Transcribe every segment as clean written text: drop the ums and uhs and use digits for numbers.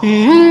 Yang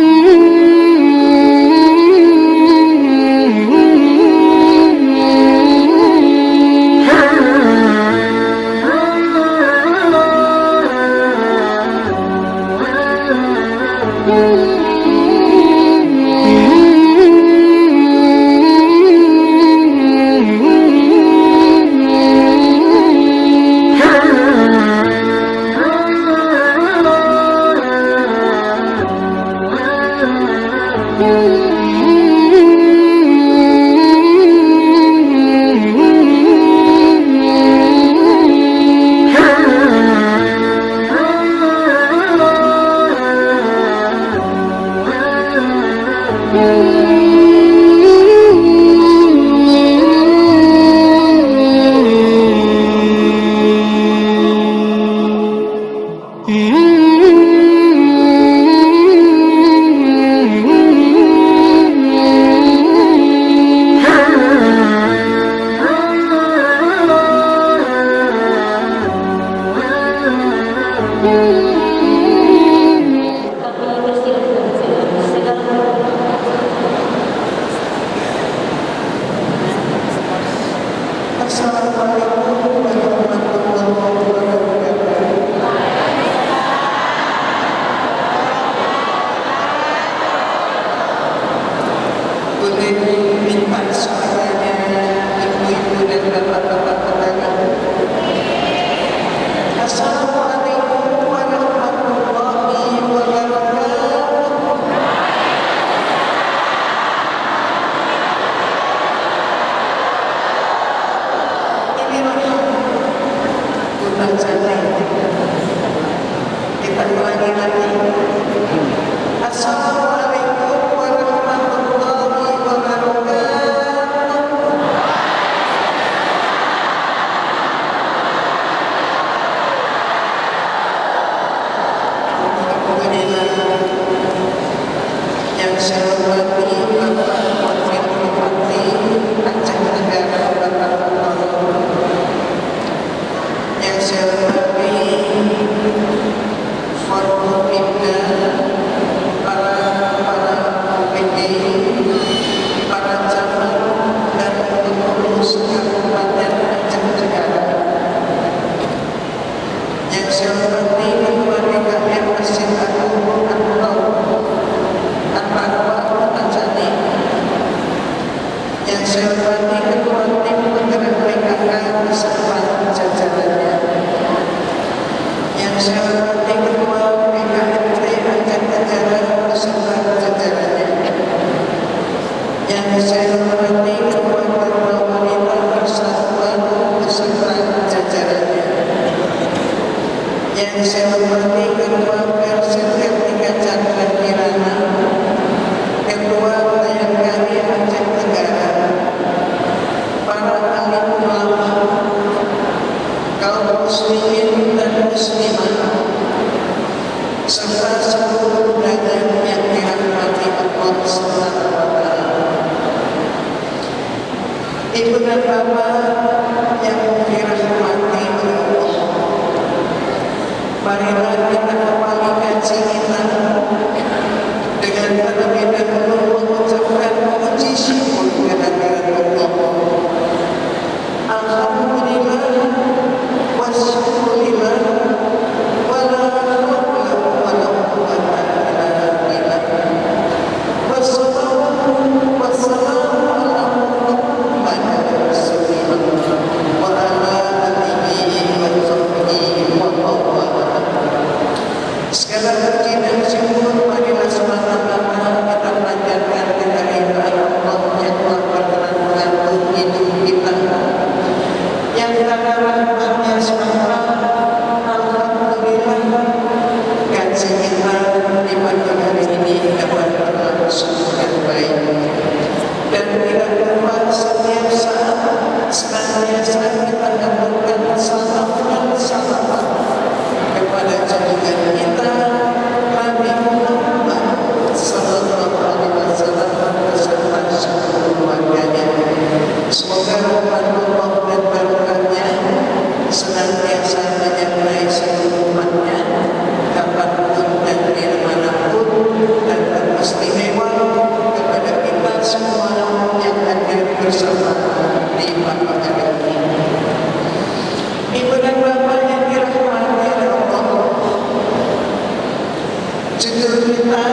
kita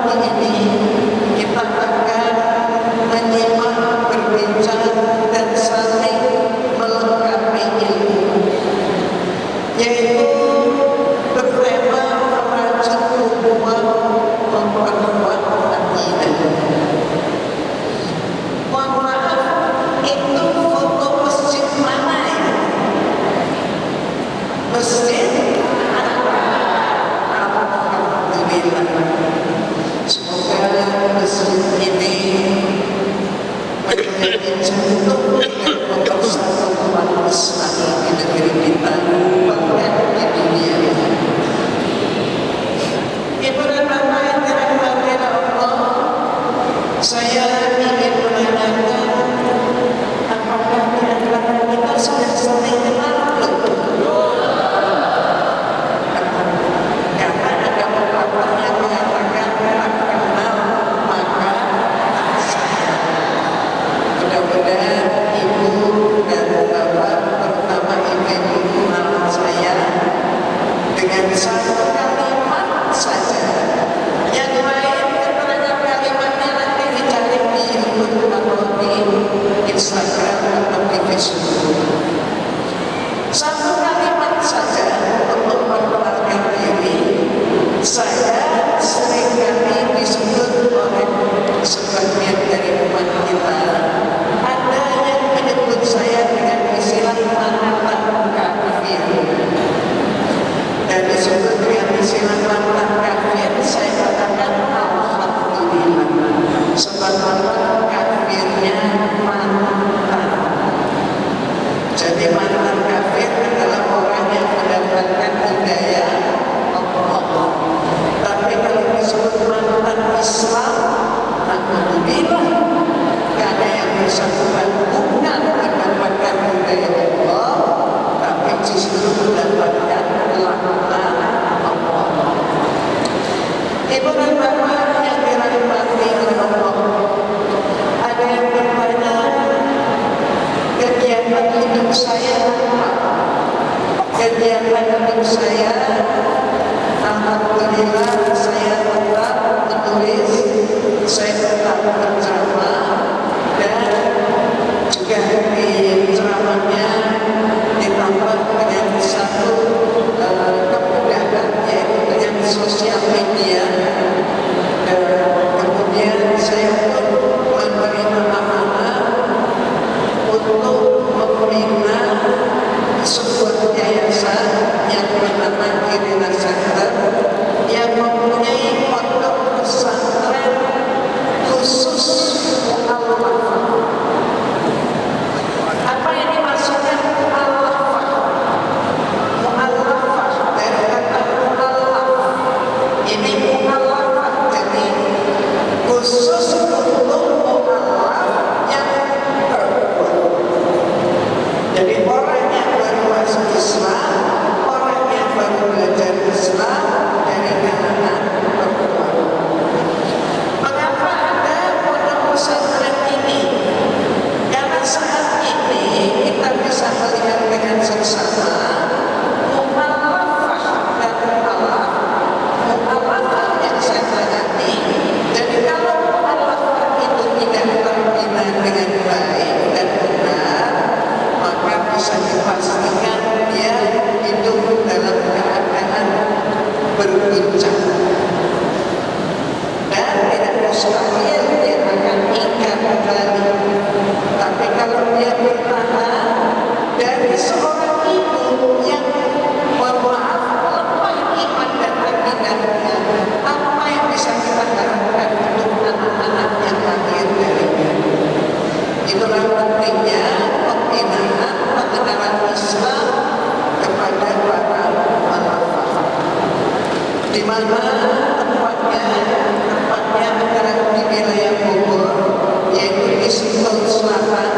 pagi ini kita akan menyimak, berbincang dan saling melengkapi ilmu, yaitu bertema merajut hubungan memperkuat akidah. Mohon maaf, itu foto masjid mana ya? Masjid semoga masjid ini menjadi contoh yang mempersatukan umat Islam di negeri kita, bahkan di dunia ini. Ibu dan bapak yang dirahmati Allah, saya ingin menanyakan, apakah di antara kita sudah saling kenal belum? Mudah-mudahan ibu dan bapak, terutama ibu mengenal saya dengan satu kalimat saja. Yang lain keterangan kalimatnya nanti dicari di YouTube atau di Instagram atau di Facebook. Satu kalimat saja untuk memperkenalkan diri. Saya seringkali disebut oleh sebagian dari umat kita, ada yang menyebut saya dengan istilah mantan kafir. Dan disebut dengan istilah mantan kafir, saya katakan alhamdulillah, sebab mantan kafirnya mantan. Jadi mantan kafir adalah orang yang mendapatkan hidayah Allah. Tapi kalau disebut mantan Islam, alhamdulillah, karena yang bersangkutan bukan mendapatkan hidayah Allah, tapi justru mendapatkan laknat Allah. Ibu dan bapak yang dirahmati oleh Allah, ada yang bertanya, kegiatan hidup saya apa? Kegiatan hidup saya, alhamdulillah, saya tetap menulis, saya tetap berceramah, dan juga di ceramahnya ditambah dengan satu kemudahan, yaitu dengan sosial media. Dan kemudian saya pun menerima amanah untuk membina sebuah yayasan yang bernama Kirina Center, yang mempunyai pondok pesantren khusus mu'allafah. Apa ini maksudnya mu'allafah? Mu'allafah dari kata mu'allaf. Ini mu'allafah, jadi khusus untuk mu'allaf yang berbuat. Jadi orang yang baru masuk Islam, orang yang baru belajar Islam dari kalangan perempuan. Mengapa ada pondok pesantren ini? Karena saat ini kita bisa melihat dengan seksama mu'allafah dan mu'allaf. Mu'allafah yang saya tangani. Jadi kalau mu'allafah itu tidak terbina dengan baik dan benar, maka bisa dipastikan dia hidup dalam keadaan berguncang, dan tidak mustahil dia akan ingkar kembali. Tapi kalau dia bertahan dari seorang ibu yang, mohon maaf, lemah iman dan akidahnya, apa yang bisa kita harapkan untuk anak-anak yang lahir darinya? Itulah pentingnya pembinaan pengenalan Islam kepada para mu'allafah. Di mana tempatnya adalah di wilayah Bogor, yaitu di Sentul Selatan.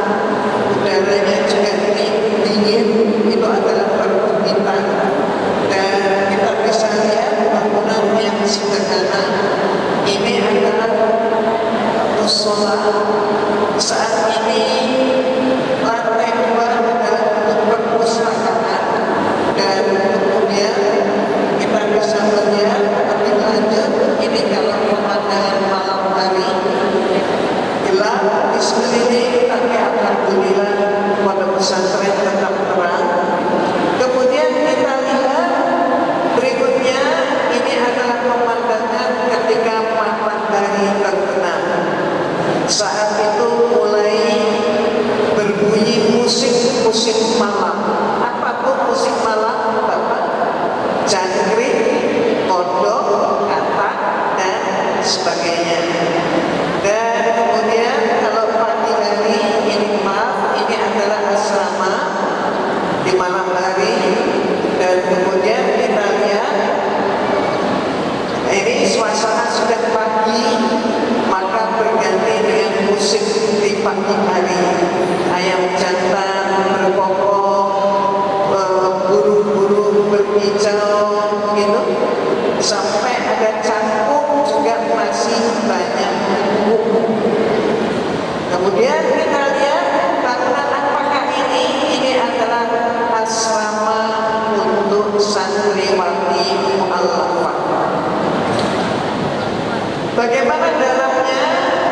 Udaranya juga dingin, itu adalah perbukitan, dan kita bisa lihat bangunan yang sederhana. Ini adalah musola. Saat ini lantai 2 adalah untuk perpustakaan, dan kemudian kita bisa melihat lebih lanjut, ini sebagainya. Dan kemudian kalau pagi hari ini adalah asrama di malam hari. Dan kemudian kita lihat ini suasana sudah pagi, maka berganti dengan musik di pagi hari. Ayam jantan berkokok, burung-burung berkicau gitu, sampai ada cangkuk juga masih banyak tumbuh. Kemudian kita lihat bangunan apakah ini adalah asrama untuk santriwati mu'allafah. Bagaimana dalamnya?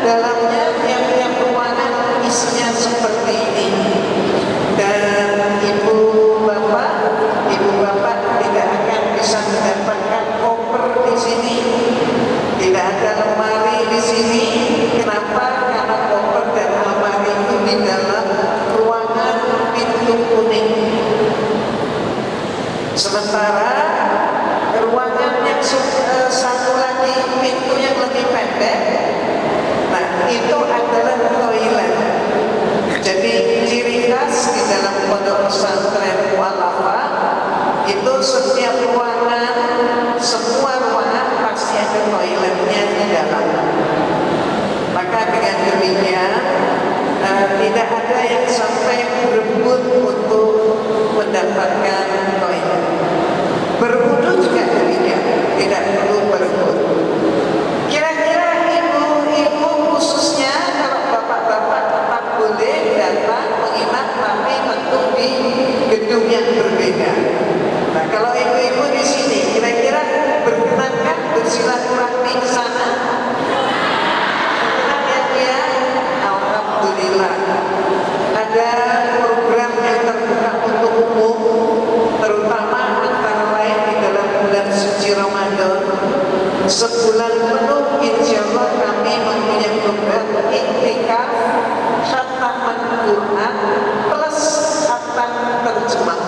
Dalamnya tiap-tiap ruangan isinya seperti ini. Dan ibu bapak tidak akan bisa mendapatkan koper di sini. Tidak ada lemari di sini. Kenapa? Karena koper dan lemari itu di dalam ruangan pintu kuning. Sementara ruangan yang satu lagi pintu yang lebih pendek, nah itu adalah toilet. Jadi ciri khas di dalam pondok pesantren mu'allafah itu setiap ruangan, semua ruangan pasti ada toiletnya di dalam. Maka dengan demikian tidak ada yang sampai berebut untuk mendapatkan toilet. Berwudu juga demikian, tidak perlu berebut. Kira-kira ibu-ibu khususnya kalau bapak-bapak tetap boleh datang menginap, tapi tentu di gedung yang berbeda. Nah, kalau ibu-ibu di sini kira-kira berkenankah bersilaturahmi ke sana? Berkenan ya? Alhamdulillah. Ada program yang terbuka untuk umum, terutama antara lain di dalam bulan suci Ramadan. Sebulan penuh insya Allah kami mempunyai program iktikaf khataman Quran plus khatam terjemah.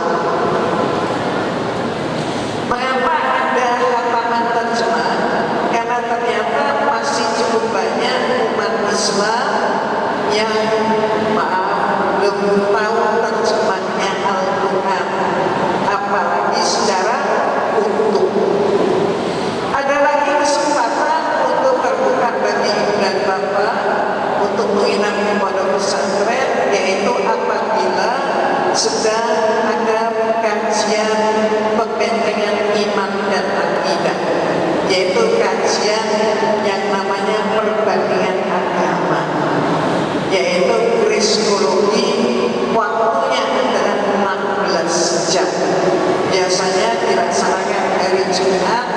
Mengapa ada khataman terjemah? Karena ternyata masih cukup banyak umat Islam yang belum tahu terjemahnya Al-Quran, apalagi secara utuh. Ada lagi kesempatan untuk terbuka bagi ibu dan bapak untuk menginap di pondok pesantren, yaitu apabila sedang ada kajian pembentengan iman dan akidah, yaitu kajian yang namanya perbandingan agama, yaitu kristologi. Waktunya adalah 16 jam. Biasanya dilaksanakan hari Jumat,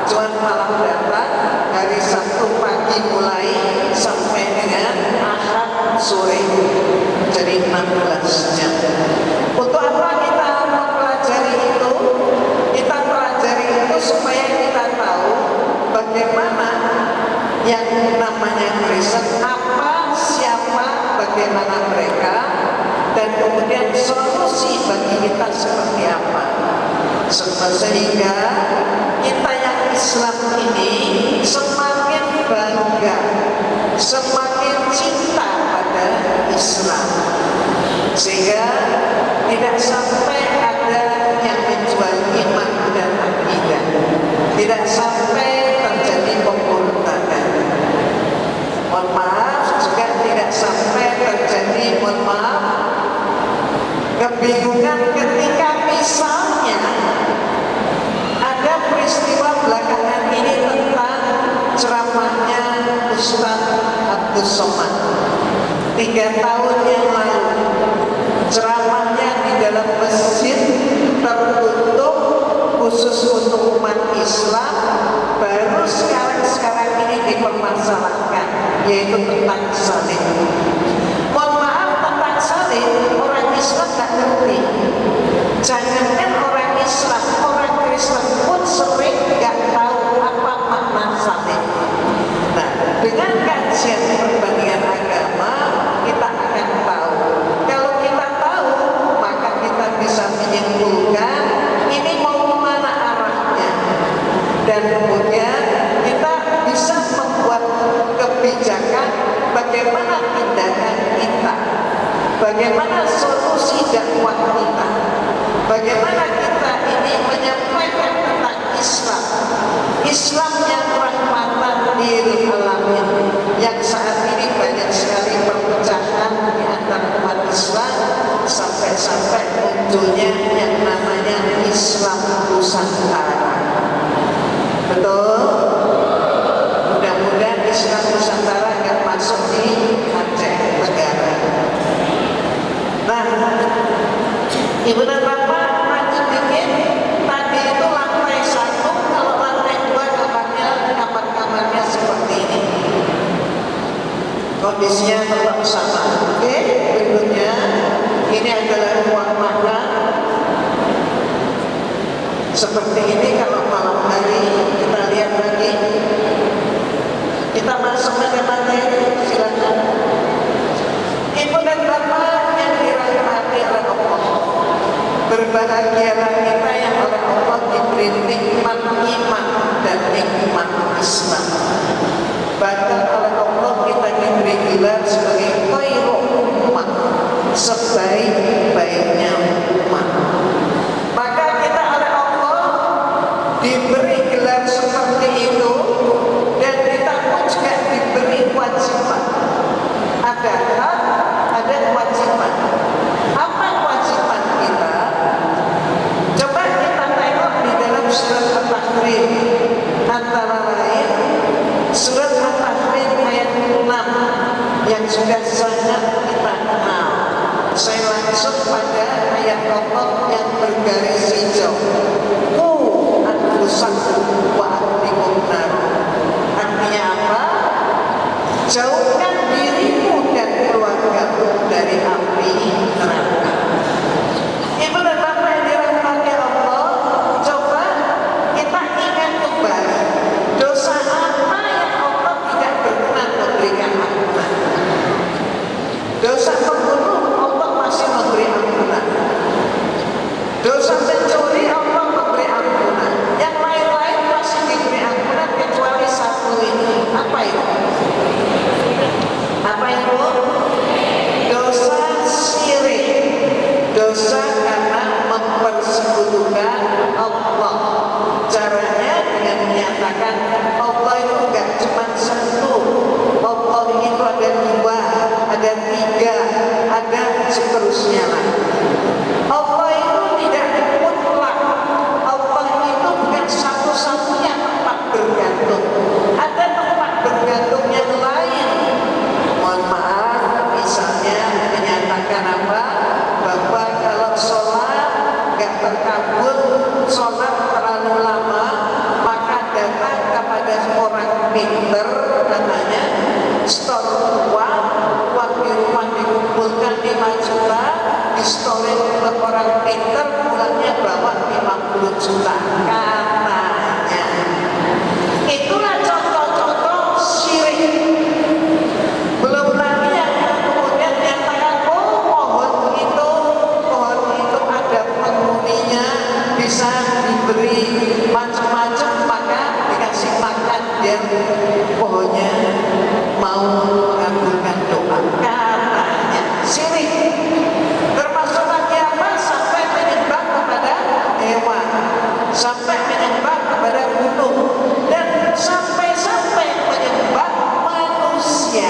Jumat malam datang, hari Sabtu pagi mulai sampai dengan Ahad sore. Jadi 16 jam. Untuk apa kita mempelajari itu? Kita pelajari itu supaya kita tahu bagaimana yang namanya Kristen, apa, siapa, bagaimana mereka, dan kemudian solusi bagi kita seperti apa. Sehingga kita yang Islam ini semakin bangga, semakin cinta pada Islam, sehingga tidak sampai ada yang menjual iman dan akidah, tidak sampai terjadi pemurtadan. Mohon maaf, juga tidak sampai terjadi, mohon maaf, kebingungan ketika misalnya ada peristiwa belakangan ini tentang ceramahnya Ustaz Abdus Somad 3 tahun yang lalu. Ceramahnya di dalam masjid tertutup khusus untuk umat Islam, baru sekarang ini dipermasalahkan, yaitu tentang salib. Mohon maaf, tentang salib orang Islam tak ngerti. Jangankan orang Islam, orang Kristen pun sering nggak tahu apa makna salib. Nah, dengan kajian perbandingan agama kita akan tahu. Kalau kita tahu, maka kita bisa menyimpulkan ini mau kemana arahnya, dan kemudian kita Bagaimana solusi dakwah kita? Bagaimana kita ini menyampaikan tentang Islam, Islam yang rahmatan lil alamin, yang saat ini banyak sekali perpecahan di antara umat Islam, sampai-sampai munculnya yang namanya Islam Nusantara. Betul? Mudah-mudahan Islam Nusantara akan masuk di Aceh Tenggara. Nah, Ibu dan Bapak nanti bikin tadi itu lantai 1, kalau lantai 2 kamar-kamarnya seperti ini. Kondisinya tetap sama. Oke, berikutnya ini adalah ruang makan. Seperti ini kalau malam hari kita lihat lagi. Kita masuk ke materi, silakan. Ibu dan Bapak yang dirahmati oleh Allah, berbahagialah kita yang oleh Allah diberi nikmat iman dan nikmat Islam. Bahkan oleh Allah kita diberi gelar sebagai khairul ummah, sebaik-baiknya umat. Maka kita oleh Allah diberi gelar seperti itu, dan kita pun juga diberi kewajiban. Ada hak, ada kewajiban. Apa kewajiban kita? Coba kita tengok di dalam surat At-Tahrim, antara lain surat At-Tahrim ayat 6 yang sudah sangat kita kenal. Saya langsung pada ayat Allah yang bergaris hijau. Ku anfusakum wa ahlikum nar. Artinya apa? Jauhkan dirimu dan keluargamu dari api neraka. Ibu dan Bapak yang dirahmati Allah, coba kita ingat kembali dosa apa yang Allah tidak berkenan memberikan ampunan. Dosa pembunuh Allah masih memberi ampunan. Dosa pencuri Allah memberi ampunan. Yang lain-lain masih diberi ampunan kecuali satu ini. Apa itu? Apa itu? Dosa syirik. Dosa karena mempersekutukan Allah. Caranya dengan menyatakan Allah itu enggak cuma satu. Allah itu ada 2, ada 3, ada seterusnya lah. Allah itu tidak mutlak. Allah itu bukan satu-satunya tempat bergantung. Ada tempat bergantung yang lain. Mohon maaf, misalnya menyatakan apa? Bahwa kalau sholat nggak terkabul, sholat terlalu lama, maka datang kepada orang pinter, katanya store uang di rumah dikumpulkan 5 juta, distorin ke orang pinter, bulannya bawa 50 juta, katanya. Itulah contoh-contoh syirik. Belum lagi yang kemudian menyatakan, oh pohon itu ada penghuninya, bisa diberi macam-macam, maka dikasih makan dan pohonnya mau mengabulkan doa, katanya. Syirik. Termasuk lagi apa? Sampai menyembah kepada hewan, sampai menyembah kepada gunung, dan sampai menyembah manusia.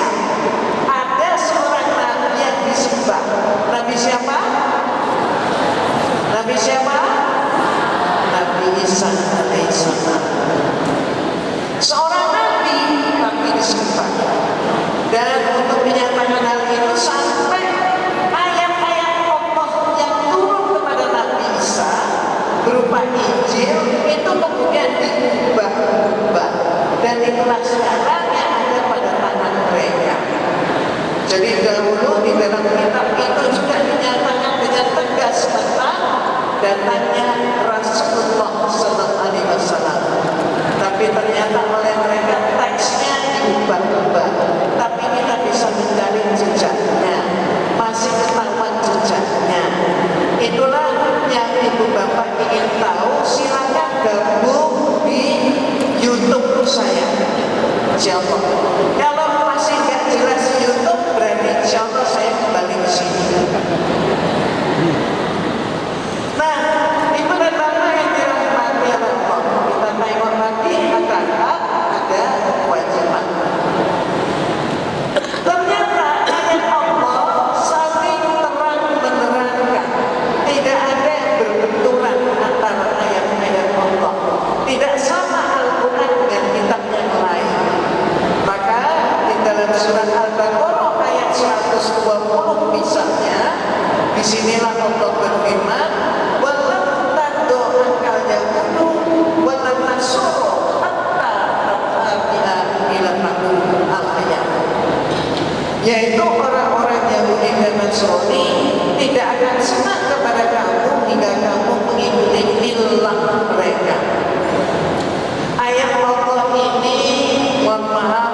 Ada seorang nabi yang disembah. Nabi siapa? Nabi siapa? Nabi Isa alaihissalam. Seorang nabi tapi disembah. Dan untuk menyatakan hal itu, sampai ayat-ayat Allah yang turun kepada Nabi Isa berupa Injil itu kemudian diubah-ubah, dan itulah sekarang yang ada pada tangan mereka. Jadi dahulu di dalam kitab itu juga dinyatakan dengan tegas tentang datangnya Rasulullah SAW. Tapi ternyata oleh mereka teksnya diubah-ubah. Tapi kita bisa mencari jejaknya, masih ketahuan jejaknya. Itulah yang ibu bapak ingin tahu. Silakan gabung di YouTube saya, insya Allah. Kalau masih nggak jelas YouTube, berarti insya Allah saya kembali ke sini. surat Al-Baqarah ayat 120 misalnya, disinilah Allah berfirman, walam tado akal yahudu walam nasoro hatta tabi'a ila al-ayat, yaitu orang-orang Yahudi dan Nasrani tidak akan senang kepada kamu hingga kamu mengikuti milah mereka. Ayat Allah ini, mohon maaf,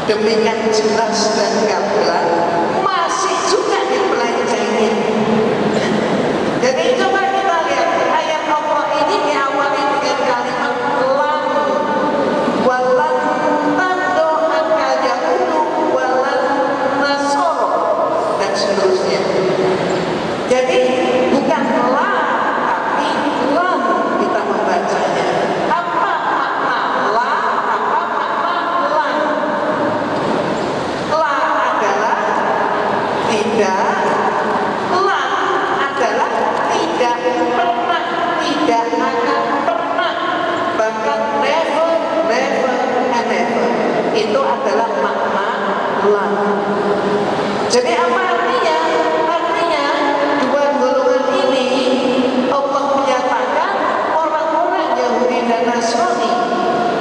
demikian jelas dan gamblang, masih juga dipelajari. Jadi coba kita lihat ayat Allah ini diawali dengan kalimat lan, walan tado akal yahudu walan nasoro, dan seterusnya. Jadi bukan la tapi lan kita membacanya. Apa makna la? Apa makna lan? La adalah tidak, lan adalah tidak pernah, tidak akan pernah, bahkan never, never and never. Itu adalah makna lan. Jadi apa artinya? Artinya dua golongan ini Allah menyatakan orang-orang Yahudi dan Nasrani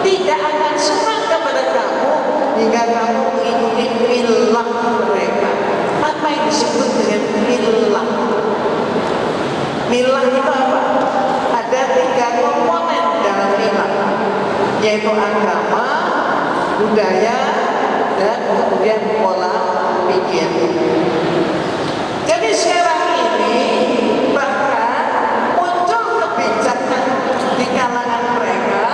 tidak akan senang kepada kamu hingga kamu mengikuti milah mereka. Apa yang disebut dengan milah? Milah itu apa? Ada 3 komponen dalam milah, yaitu agama, budaya, dan kemudian pola pikir. Jadi sekarang ini bahkan muncul kebijakan di kalangan mereka,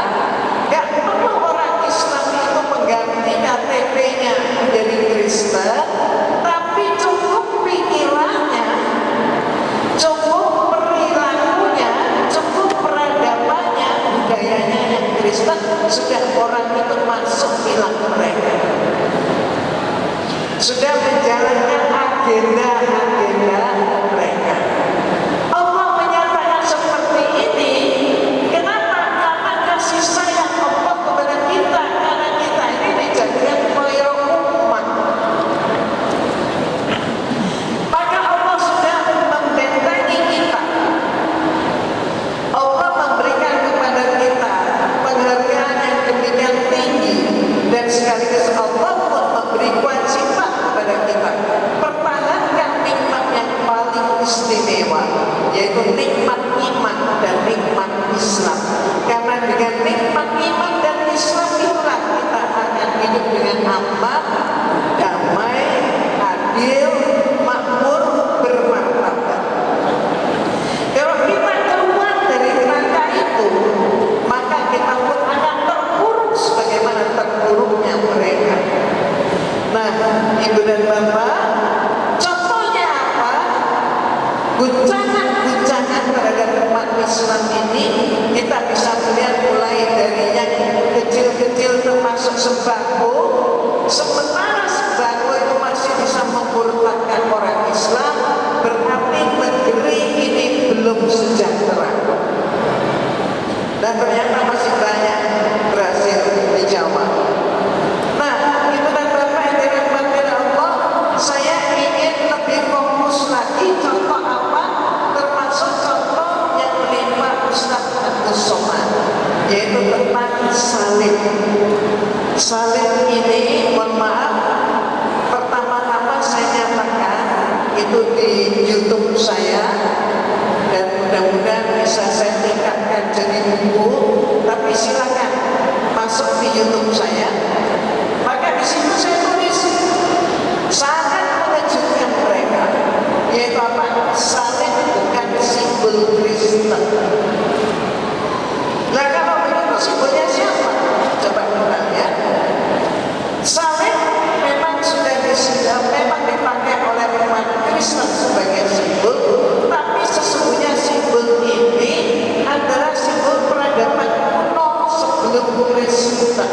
gak perlu orang Islam itu mengganti KTP-nya menjadi Kristen, tapi cukup pikirannya, cukup perilakunya, cukup peradabannya, budayanya yang Kristen, sudah orang itu masuk milah mereka, sudah menjalankan agenda-agenda mereka. Allah menyatakan seperti ini. Kenapa? Karena kasih sayang Allah kepada kita, karena kita ini dijadikan khairul ummah. Maka Allah sudah membentengi kita. Allah memberikan kepada kita penghargaan yang demikian tinggi, dan sekaligus Allah pun memberi kewajiban kepada kita, pertahankan nikmat yang paling istimewa, yaitu nikmat iman dan nikmat Islam. Karena dengan nikmat iman dan Islam itulah kita akan hidup dengan aman, damai, adil, makmur, bermartabat. Kalau kita keluar dari kerangka itu, maka kita pun akan terpuruk sebagaimana terpuruknya mereka. Nah, Ibu dan Bapak, contohnya apa? Guncangan-guncangan terhadap umat Islam ini kita bisa melihat mulai dari yang kecil-kecil termasuk sembako. Sementara sembako itu masih bisa memurtadkan orang Islam, berarti negeri ini belum sejahtera. Dan ternyata masih banyak berhasil dijawab. Nah, Ibu dan Bapak yang dirahmati Allah, saya ingin lebih fokus lagi. Contoh apa? Termasuk contoh yang menimpa Ustaz Abdus Somad, yaitu tentang salib. Salib ini, mohon maaf, pertama-tama saya nyatakan itu di YouTube saya, dan mudah-mudahan bisa saya tingkatkan jadi buku. Tapi silakan masuk di YouTube saya. Maka di situ saya tulis sangat mengejutkan mereka, yaitu apa? Salib bukan simbol Kristen. Nah, kalau begitu simbolnya siapa? Coba kita lihat. Salib memang memang dipakai oleh umat Kristen sebagai simbol, tapi sesungguhnya simbol ini adalah simbol peradaban kuno sebelum Kristen.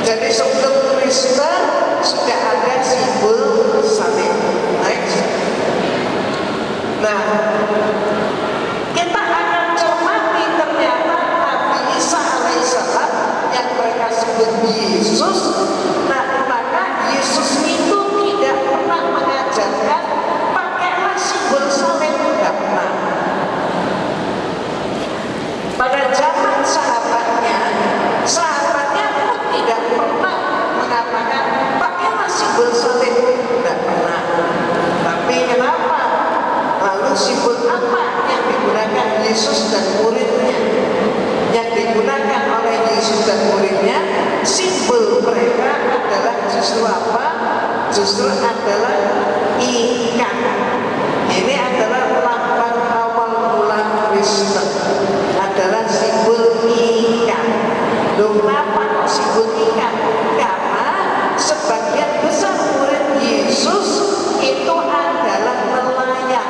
Jadi sebelum Kristen sudah ada simbol salib. Next. Nah, kita akan cermati ternyata Nabi Isa alaihissalam yang mereka sebut Yesus. Nah, justru adalah ikan. Ini adalah lambang awal mula Kristen, adalah simbol ikan. Loh, kenapa kok simbol ikan? Karena sebagian besar murid Yesus itu adalah nelayan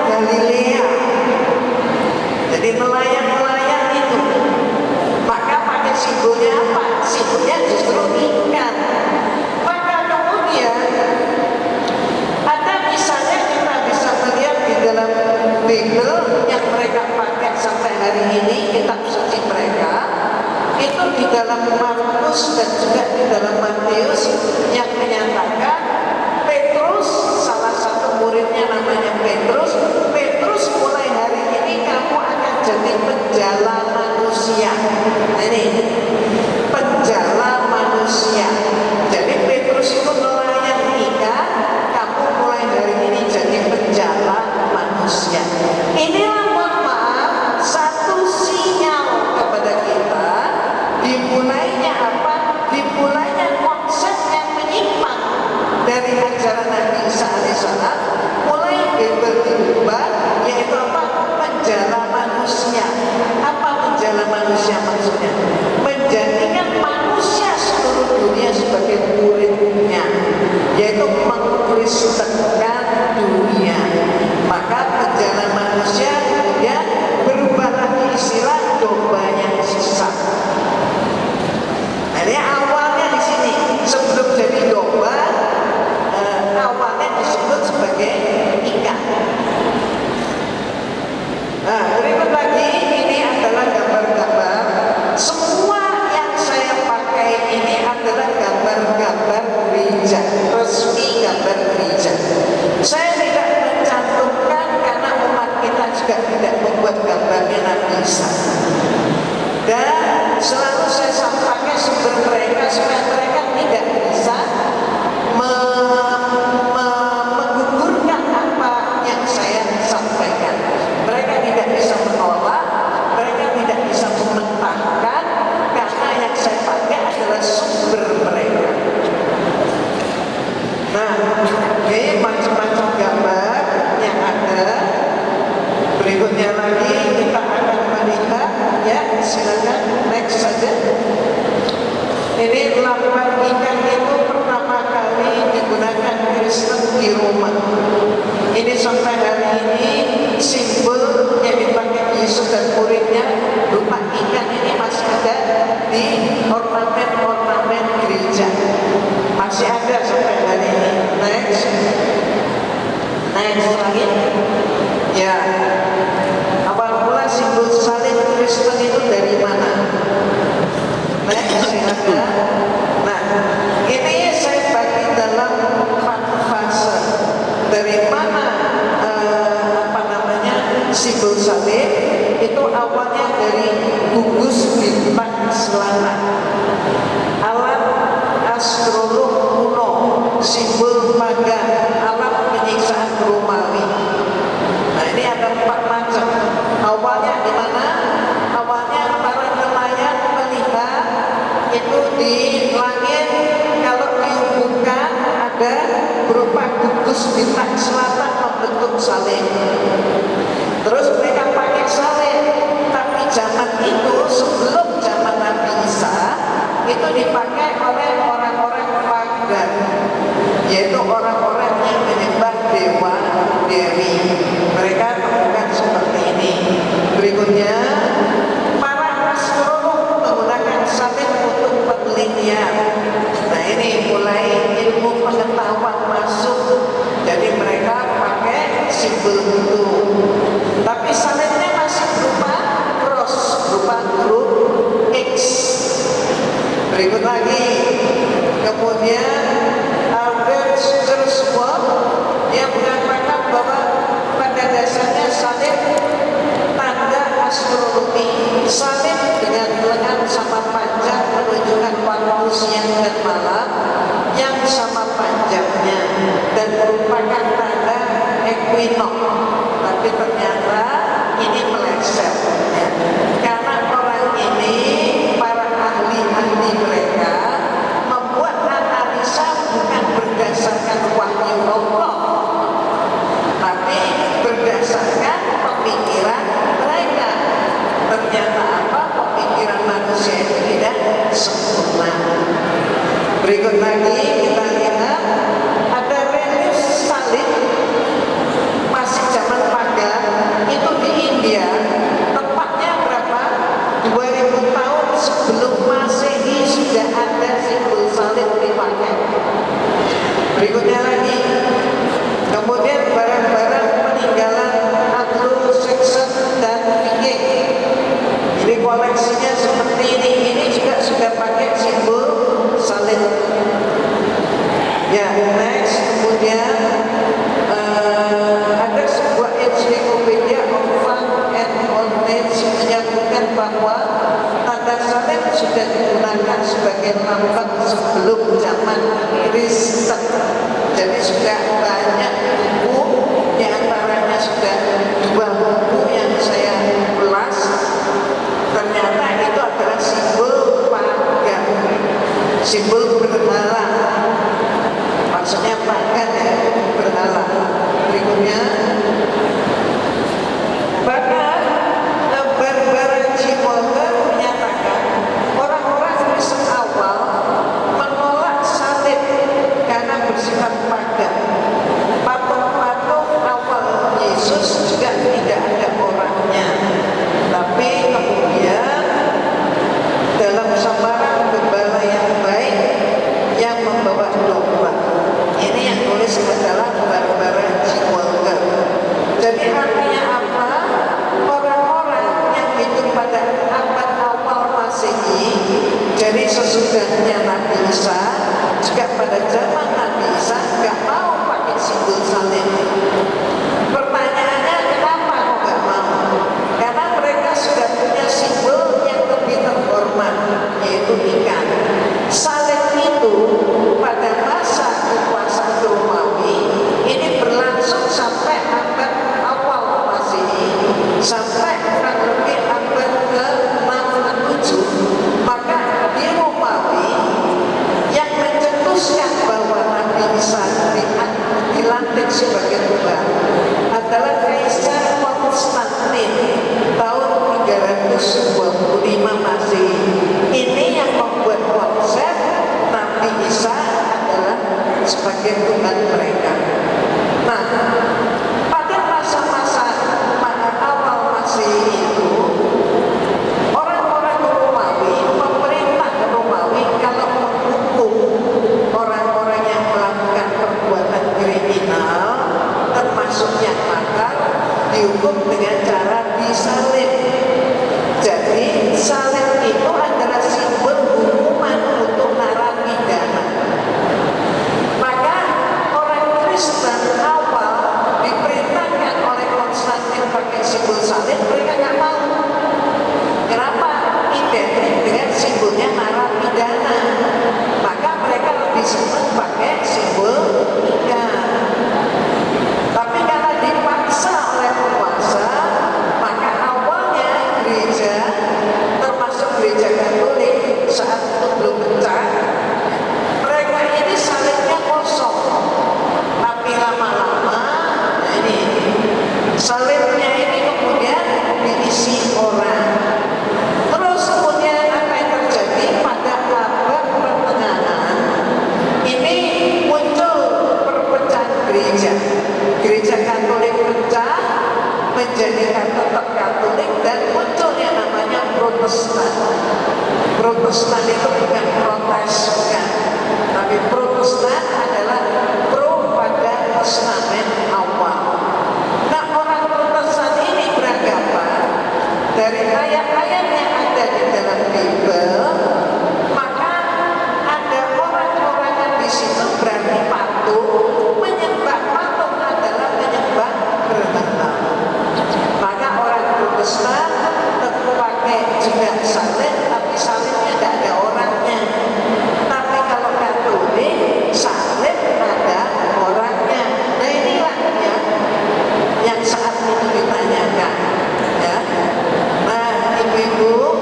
Galilea. Jadi nelayan itu, maka pakai simbolnya apa? Simbolnya justru ikan. Maka kemudian ada misalnya kita bisa melihat di dalam Bible yang mereka pakai sampai hari ini, kitab suci mereka itu di dalam Markus dan juga di dalam Matius yang menyatakan Petrus, salah satu muridnya namanya Petrus, mulai hari ini kamu akan jadi penjala manusia. Nah, ini penjala manusia. Jadi Petrus itu nelayan ikan, kamu mulai hari ini jadi penjala manusia. Inilah, mohon maaf, satu sinyal kepada kita dimulainya apa? Dimulainya konsep yang menyimpang dari ajaran Nabi Isa alaihissalam, mulai berubah, yaitu apa? Penjala manusia. Apa penjala manusia maksudnya? Menjadikan manusia seluruh dunia sebagai muridnya, yaitu mengkristenkan dunia. Maka penjala manusia kemudian berubah lagi istilah domba yang sesat. Nah, ini awalnya di sini, sebelum jadi domba, awalnya disebut sebagai ikan. Nah, berikut lagi, ini adalah gambar-gambar. Semua yang saya pakai ini adalah gambar-gambar gereja, resmi gambar gereja. Saya tidak mencantumkan karena umat kita juga tidak membuat gambarnya Nabi Isa. Dan selalu saya sampaikan sumber mereka supaya mereka tidak bisa menggugurkan apa yang saya sampaikan. Mereka tidak bisa menolak, mereka tidak bisa mementahkan, karena yang saya pakai adalah sumber mereka. Nah, ini macam-macam gambar yang ada. Berikutnya lagi kita akan melihat, ya silakan next saja. Ini lambang ikan itu pertama kali digunakan Kristen di Roma. Ini sampai hari ini simbol yang dipakai Yesus dan muridnya berupa ikan ini masih ada di ornamen-ornamen gereja. Masih ada sampai hari ini. Next lagi. Ya, awal mula simbol salib Kristen itu dari mana? Silakan. Nah, ini saya bagi dalam 4 fase. Dari mana simbol salib itu awalnya dari gugus bintang selatan, alat astrolog kuno, simbol pagan, alat penyiksaan Romawi. Nah, ini ada 4 macam. Awalnya di mana? Awalnya para nelayan melihat itu di langit, kalau dihubungkan ada berupa gugus bintang selatan membentuk salib. Terus mereka pakai salib, tapi zaman itu sebelum zaman Nabi Isa itu dipakai oleh orang-orang pagan, yaitu orang-orang yang menyembah dewa dewi. Mereka temukan seperti ini. Berikutnya, para astrolog menggunakan salib untuk penelitian. Nah, ini mulai ilmu pengetahuan masuk, jadi mereka pakai simbol itu. Tapi salibnya masih berupa cross, berupa huruf X. Berikut lagi, kemudian Albert Schweitzer yang mengatakan bahwa pada dasarnya salib tanda astrologi. Salib dengan lengan sama panjang menunjukkan waktu siang dan malam yang sama panjangnya dan merupakan tanda equinox. Tapi ternyata ini meleset, ya. Karena orang ini, para ahli-ahli mereka sebelum Masehi sudah ada simbol salib dipakai. Berikutnya lagi, kemudian barang-barang peninggalan Anglo-Saxon dan Viking. Jadi koleksinya seperti ini juga sudah pakai simbol salib. Ya, next, kemudian ada sebuah ensiklopedia of Funk and Old Age menyebutkan bahwa tanda salib sudah digunakan sebagai lambang sebelum zaman Kristen. Jadi sudah banyak buku, diantaranya sudah 2 buku yang saya ulas. Ternyata itu adalah simbol pagan, simbol berhala. Maksudnya pagan ya, berhala. Berikutnya, bahkan Barbara G. Walker menyatakan orang-orang Kristen awal menolak salib karena bersifat pagan. Patung-patung awal Yesus juga tidak ada orangnya. Tapi kemudian dalam sambaran gembala yang baik yang membawa domba. Ini yang tulis adalah Barbara G. Walker. Jadi artinya apa? Orang-orang yang hidup pada abad awal Masehi, jadi sesudahnya Nabi Isa, juga pada zaman Nabi Isa nggak mau pakai simbol salib. Pertanyaannya, kenapa kok nggak mau? Karena mereka sudah punya simbol yang lebih terhormat, yaitu ikan. Salib itu pada masa kekuasaan Romawi ini berlangsung sampai abad awal Masehi, sampai kurang lebih abad ke-6 dan 7. Maka di Romawi yang mencetuskan bahwa Nabi Isa dilantik sebagai Tuhan adalah Kaisar Konstantin tahun 325 Masehi. Ini yang membuat konsep Nabi Isa adalah sebagai Tuhan mereka. Nah, pada masa-masa awal Masehi itu, orang-orang Romawi, pemerintah Romawi kalau menghukum orang-orang yang melakukan perbuatan kriminal, termasuk yang makar, dihukum dengan cara disalib. Jadi salib itu adalah simbol hukuman untuk narapidana. Maka orang Kristen awal diperintahkan oleh Konstantin pakai simbol salib, mereka nggak mau. Kenapa? Identik dengan simbolnya narapidana. Maka mereka lebih senang pakai simbol ikan. Tapi karena dipaksa oleh penguasa, maka awalnya gereja, termasuk gereja Katolik saat itu belum pecah, mereka ini salibnya kosong. Tapi lama-lama, nah ini salibnya ini kemudian diisi orang. Terus kemudian apa yang terjadi pada abad pertengahan ini, muncul perpecahan gereja. Gereja Katolik pecah menjadi tetap Katolik dan muncul yang namanya Protestan. Protestan itu bukan protes, bukan. Tapi Protestan adalah pro pada testament awal. Nah, orang Protestan ini beranggapan dari ayat-ayat yang ada di dalam Bible, maka ada orang-orang yang di situ berarti patung, menyembah patung adalah menyembah berhala. Maka orang Protestan tetap pakai juga salib, tapi salibnya tidak ada orangnya. Tapi kalau Katolik, salib ada orangnya. Nah, inilah yang saat itu ditanyakan, ya. Nah, ibu-ibu,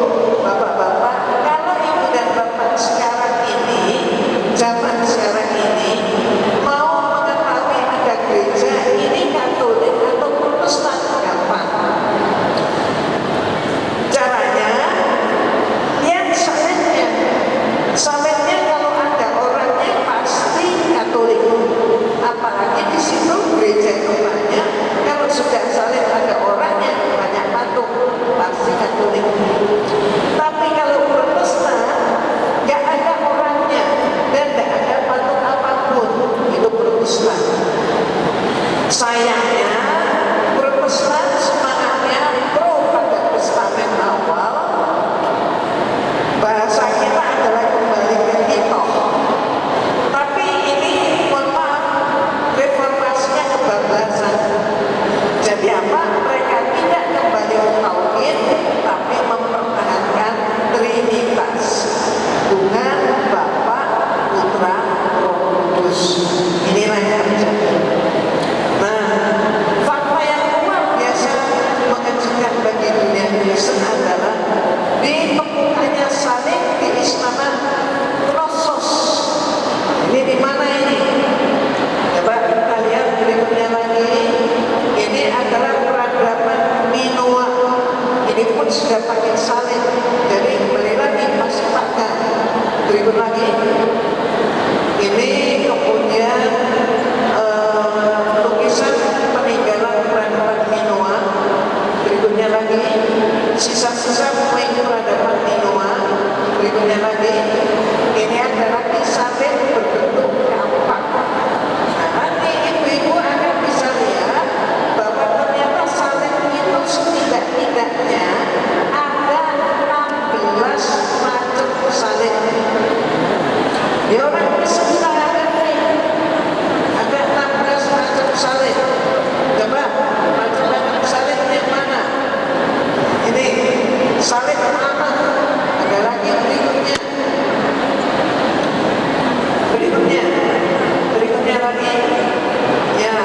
Berikut lagi, ini kemudian lukisan peninggalan peradaban Minoa. Berikutnya lagi, sisa-sisa puing peradaban Minoa. Berikutnya lagi, ini adalah salib berbentuk kampak. Nah, nanti ibu-ibu akan bisa lihat bahwa ternyata salib itu setidak-tidaknya ada 16 macam salib. Di orang Kristen ada 16 macam salib. Coba macam-macam salib yang mana? Ini salib pertama. Ada lagi berikutnya. Berikutnya lagi. Ya,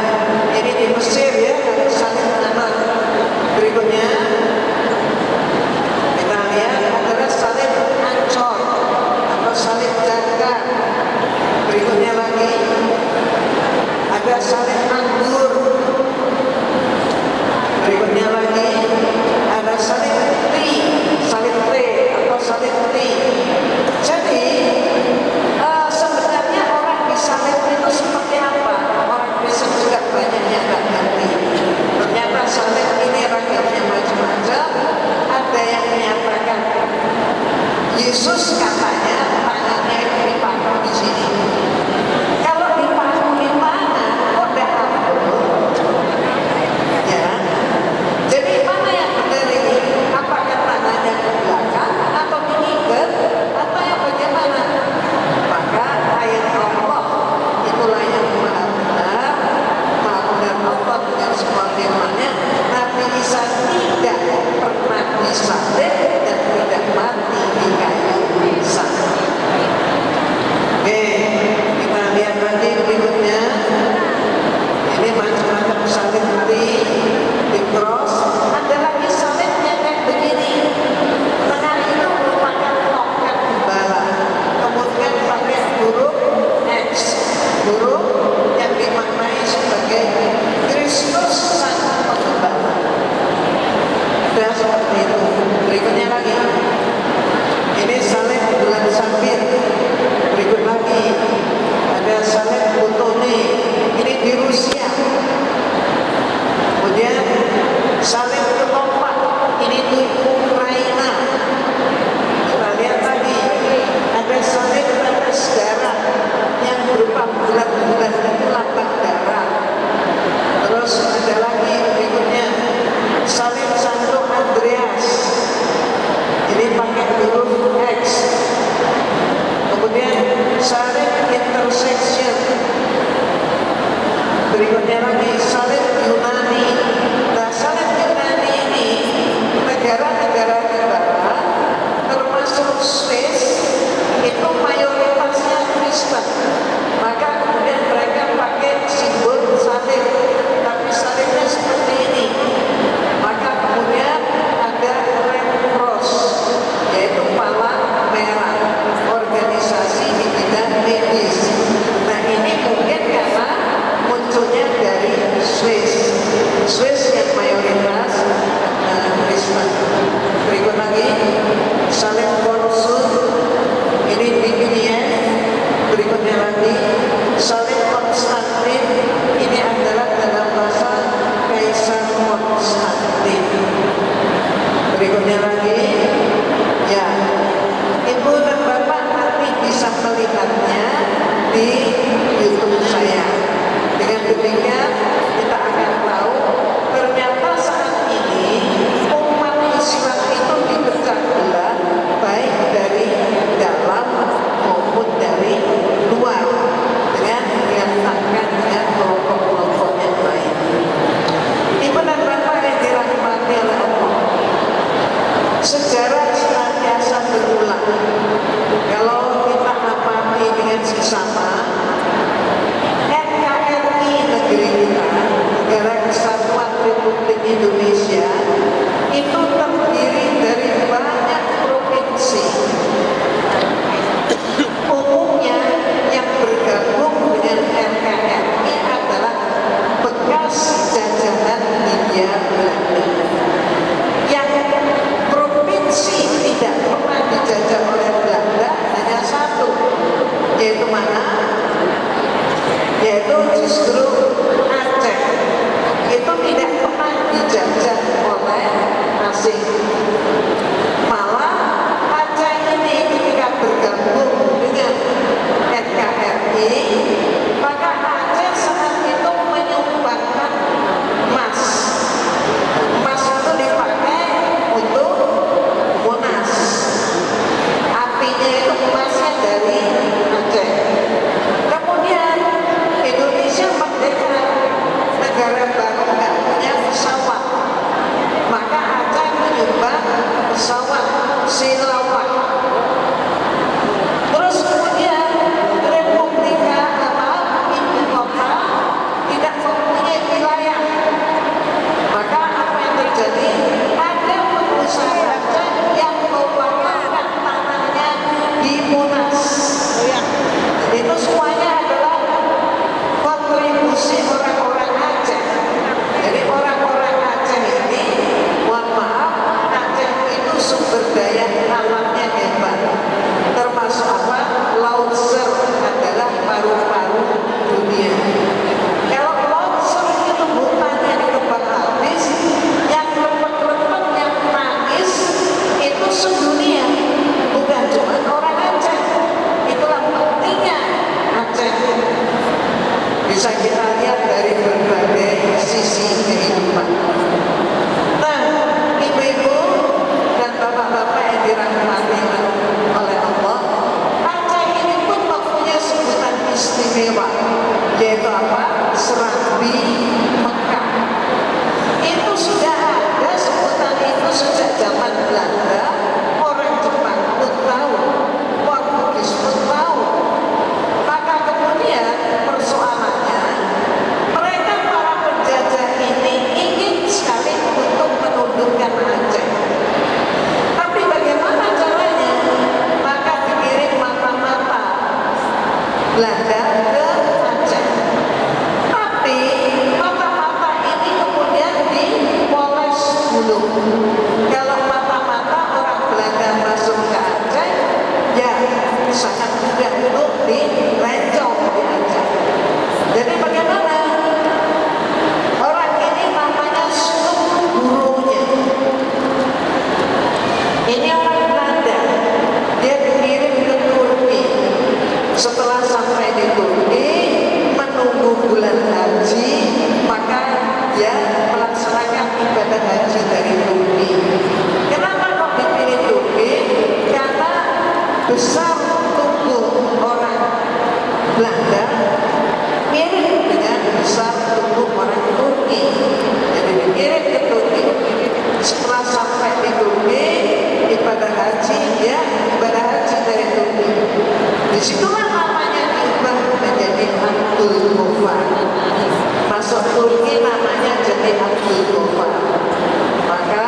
ini di Mesir ya, ada salib anak. Berikutnya kita lihat adalah salib ancor atau salib jangkar. Berikutnya lagi ada salib anggur. Berikutnya lagi ada salib T atau salib T. Jadi sebenarnya orang disalib itu seperti apa? Orang Kristen juga banyak yang nggak ngerti. Ternyata salib ini ragamnya macam-macam. Ada yang menyatakan Yesus katanya tangannya dipaku di sini. Kalau dipaku di mana? Udah ya. Jadi mana yang benar ini? Apakah tangannya ke belakang atau mengikat atau yang bagaimana? Maka ayat Allah itulah yang maha benar Allah dengan semua firman-Nya. Nabi Isa tidak pernah disalib dan tidak mati di kayu salib. Oke, kita lihat lagi berikutnya. Ini macam-macam salib di cross. Ada lagi salibnya kayak begini. Tengah itu merupakan tongkat gembala. Kemudian pakai huruf X, huruf yang dimaknai sebagai Kristus Sang Penggembala. Ada seperti itu. Berikutnya lagi, ini salib bulan sabit. Berikut lagi ada salib Plutone. Ini di Rusia. Kemudian salib keempat ini di Ukraina. Kita lihat lagi ada salib tetes darah yang berupa bulat-bulat lambang darah. Terus ada lagi berikutnya salib Santo Andreas. Ini pakai huruf X. Kemudian salib intersection. Berikutnya lagi salib Yunani. Nah, salib Yunani ini negara-negara termasuk Swiss itu mayoritasnya Kristen. Maka kemudian mereka pakai simbol salib, tapi salibnya seperti ini. Maka kemudian ada Red Cross, yaitu palang merah, organisasi di bidang medis. Nah, ini mungkin karena munculnya dari Swiss yang mayoritas Kristen. Berikut lagi salib konsul besar tubuh orang Belanda mirip dengan besar tubuh orang Turki. Jadi dikirim ke Turki. Setelah sampai di Turki, ibadah haji, ya ibadah haji dari Turki. Disitulah namanya diubah menjadi Abdul Ghaffar. Masuk Turki namanya jadi Abdul Ghaffar. Maka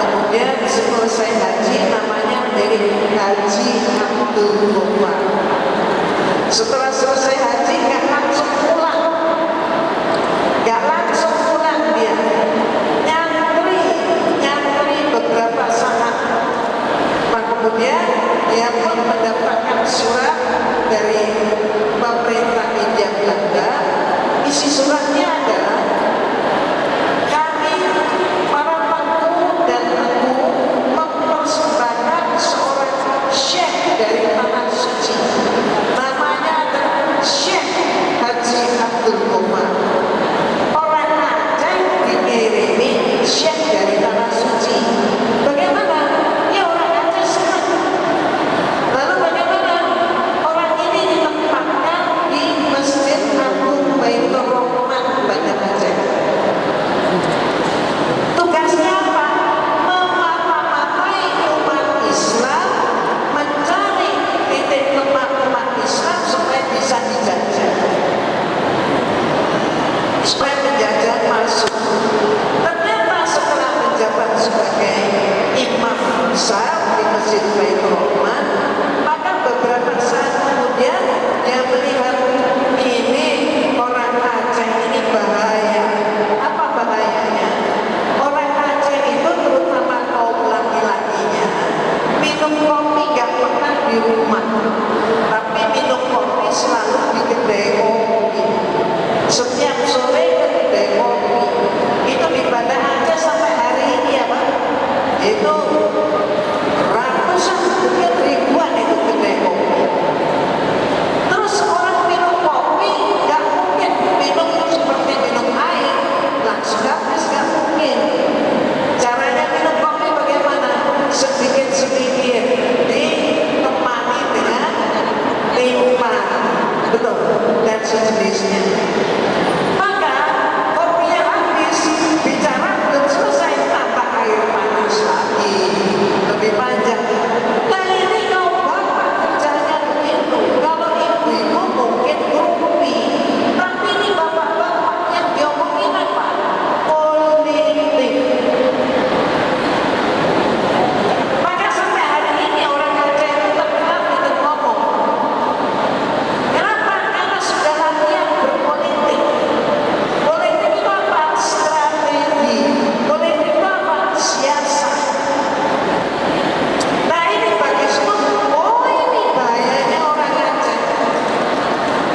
kemudian selesai haji namanya dari Haji Abdul Ghaffar. Setelah selesai haji nggak langsung pulang, dia nyantri beberapa saat. Nah, kemudian dia pun mendapatkan surat dari pemerintah Hindia Belanda. Isi suratnya adalah, kami para Tengku dan Tengku mempersembahkan seorang syekh dari tanah suci. Namanya adalah Syekh Haji Abdul Ghaffar. Orang Aceh dikirimi syekh dari tanah suci. Bagaimana? Ya orang Aceh senang. Lalu bagaimana? Orang ini ditempatkan di Masjid Agung Baitur Rahman Banda Aceh. Tugasnya apa? Memata-matai umat Islam, mencari titik lemah umat Islam supaya bisa dijajah, supaya penjajah masuk. Ternyata setelah menjabat sebagai imam besar di Masjid Baitur Rahman, maka beberapa saat kemudian dia melihat ini orang Aceh ini bahaya. Apa bahayanya? Orang Aceh itu terutama kaum laki-lakinya minum kopi gak pernah di rumah, tapi minum kopi selalu di kedai kopi. Setiap sore ke kedai kopi. Itu di Banda Aceh sampai hari ini ya Pak. Itu ratusan mungkin ribuan itu kedai kopi. Terus orang minum kopi gak mungkin minum seperti minum air langsung habis, gak mungkin. Caranya minum kopi bagaimana? Sedikit-sedikit ditemani dengan minuman, betul, dan sejenisnya. Maka kopinya habis, bicara belum selesai, tambah air panas lagi, lebih panjang. Nah ini kau bapak kerjanya begitu. Kalau ibu-ibu mungkin kopi, tapi ini bapak-bapak yang diomongin apa? Politik. Maka sampai hari ini orang Aceh itu terkenal dengan ngomong. Kenapa? Karena sudah latihan berpolitik. Politik itu apa? Strategi. Politik itu apa? Siasat. Nah ini bagi semua, oh ini bahayanya orang Aceh.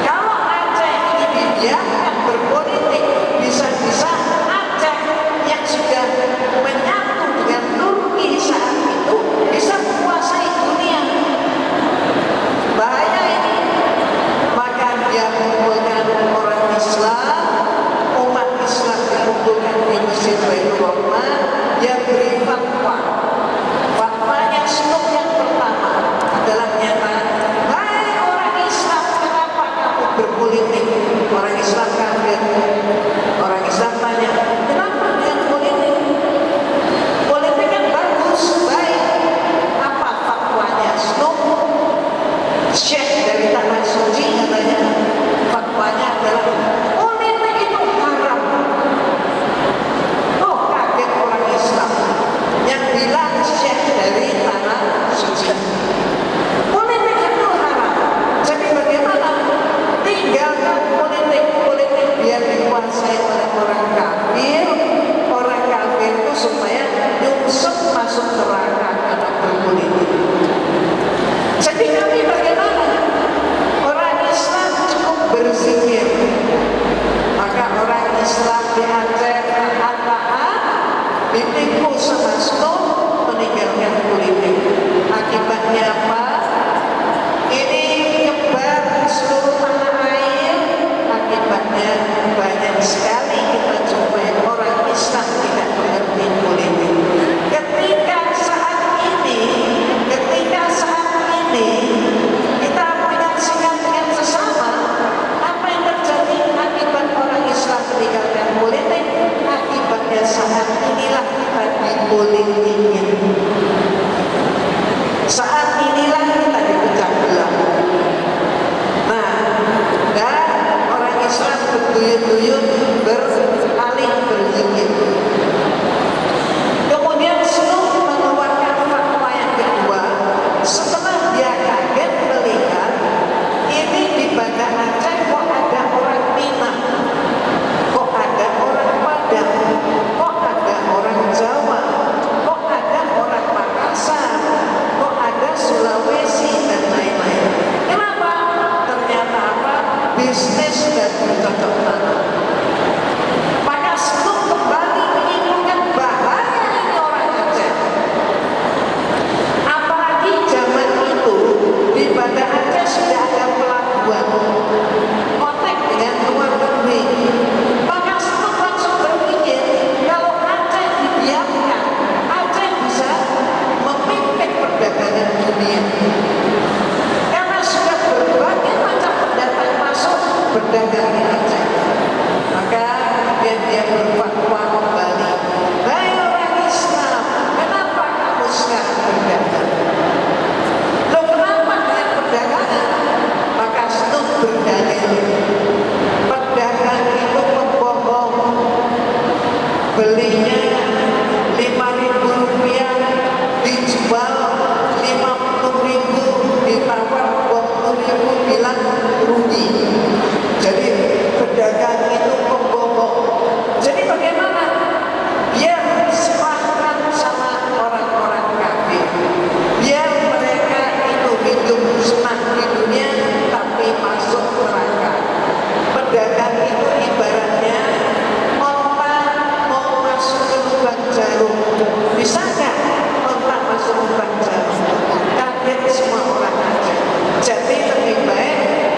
Kalau Aceh ini dibiarkan berpolitik, bisa-bisa Aceh yang sudah menyatu dengan Turki saat itu bisa menguasai dunia. Bahaya ini. Maka dia mengumpulkan orang Islam, umat Islam dikumpulkan di Masjid Baitur Rahman, dia beri fatwa. Fatwanya stop yang pertama adalah nyata. Hai orang Islam, kenapa kamu berpolitik? Orang Islam kaget. Orang Islam tanya, kenapa dia politik? Politik kan bagus, baik. Apa fatwanya? Stop. Syekh dari tanah suci katanya fatwanya adalah politik itu haram. Oh kaget orang Islam yang bilang syekh dari tanah suci politik itu haram. Jadi bagaimana? Tinggalkan politik biar dikuasai oleh orang kafir. Orang kafir itu supaya nyungsep masuk neraka karena berpolitik. Jadi kami bagaimana? Orang Islam cukup berzikir. Maka orang Islam di Aceh taat, ditipu sama stop, meninggalkan politik. Akibatnya apa? Ini nyebar seluruh tanah air. Akibatnya banyak sekali kita jumpai orang Islam tidak mengerti politik. Ketika saat ini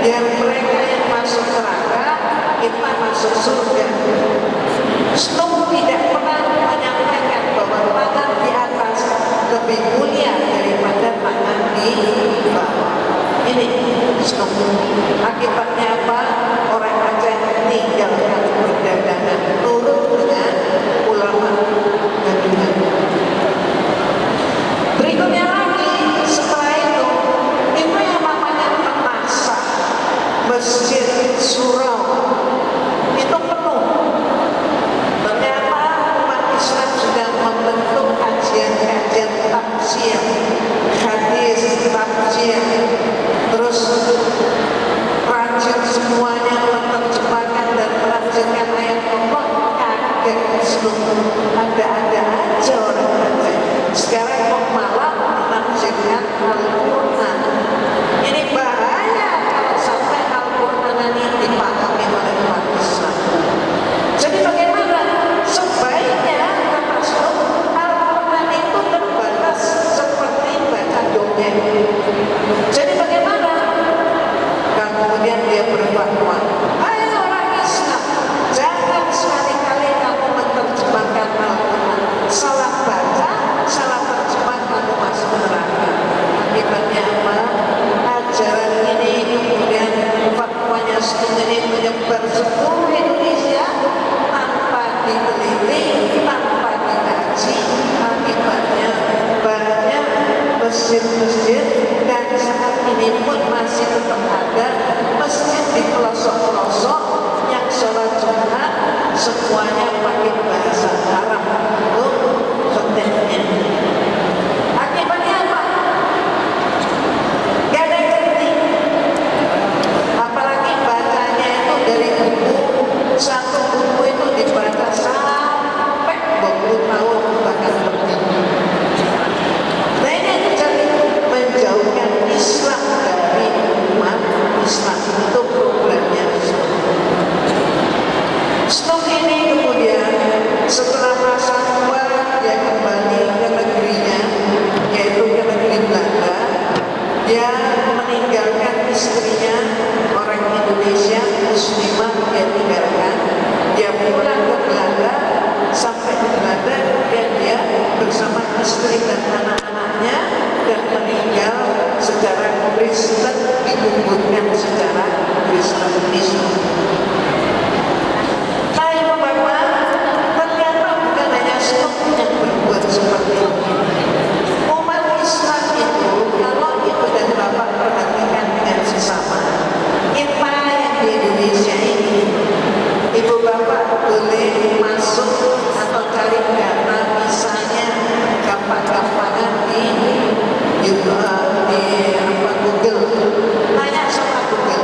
Biar mereka yang masuk neraka, kita masuk surga. Snow tidak pernah menyampaikan bahwa tangan di atas lebih mulia daripada tangan di bawah. Ini Snow. Akibatnya apa? Orang Aceh tinggalkan perdagangan, turut dengan ulama gadungan. Berikutnya lagi setelah itu yang namanya penasa Masjid Surau itu penuh. Ternyata umat Islam sudah membentuk kajian-kajian tafsir, hadis, tafsir, terus rajin semuanya menerjemahkan dan menafsirkan ayat Allah. Kaget seluruh ada-ada aja orang Aceh. Sekarang kok malah menafsirkan Al-Quran. Ini bahaya kalau sampai Al-Quran ini dipahami oleh umat Islam. Jadi bagaimana? Sebaiknya kata Rasul, Al-Quran itu terbatas seperti baca dongeng. Jadi bagaimana? Kemudian dia berfatwa, hai orang Islam, jangan sekali-kali kamu menerjemahkan Al-Quran. Salah baca, salah terjemah, kamu masuk neraka. Akibatnya apa? Ajaran ini kemudian fatwanya sendiri menyebar seluruh Indonesia tanpa diteliti, tanpa dikaji. Akibatnya banyak masjid-masjid dan saat ini pun masih tetap ada masjid di pelosok-pelosok yang sholat Jumat semuanya pakai bahasa Arab untuk khotibnya. Akibatnya apa? Gak ada yang ngerti. Apalagi bacanya itu dari buku, satu buku itu dibaca sampai 20 tahun bahkan lebih. Nah ini yang terjadi, menjauhkan Islam dari umat Islam. Itu problemnya Stok ini kemudian setelah masa tua dia kembali ke negerinya, yaitu ke negeri Belanda. Dia meninggalkan istrinya orang Indonesia Muslimah, dia tinggalkan. Dia pulang ke Belanda, sampai di Belanda kemudian dia bersama istri dan anak-anaknya dan meninggal secara Kristen, dikuburkan secara Kristenisme. Ternyata bukan hanya Stok yang berbuat seperti ini. Umat Islam itu, kalau ibu dan bapak perhatikan dengan sesama, kita yang di Indonesia ini, ibu bapak boleh masuk atau cari data misalnya gampang-gampangan di Google. Tanya sama Google,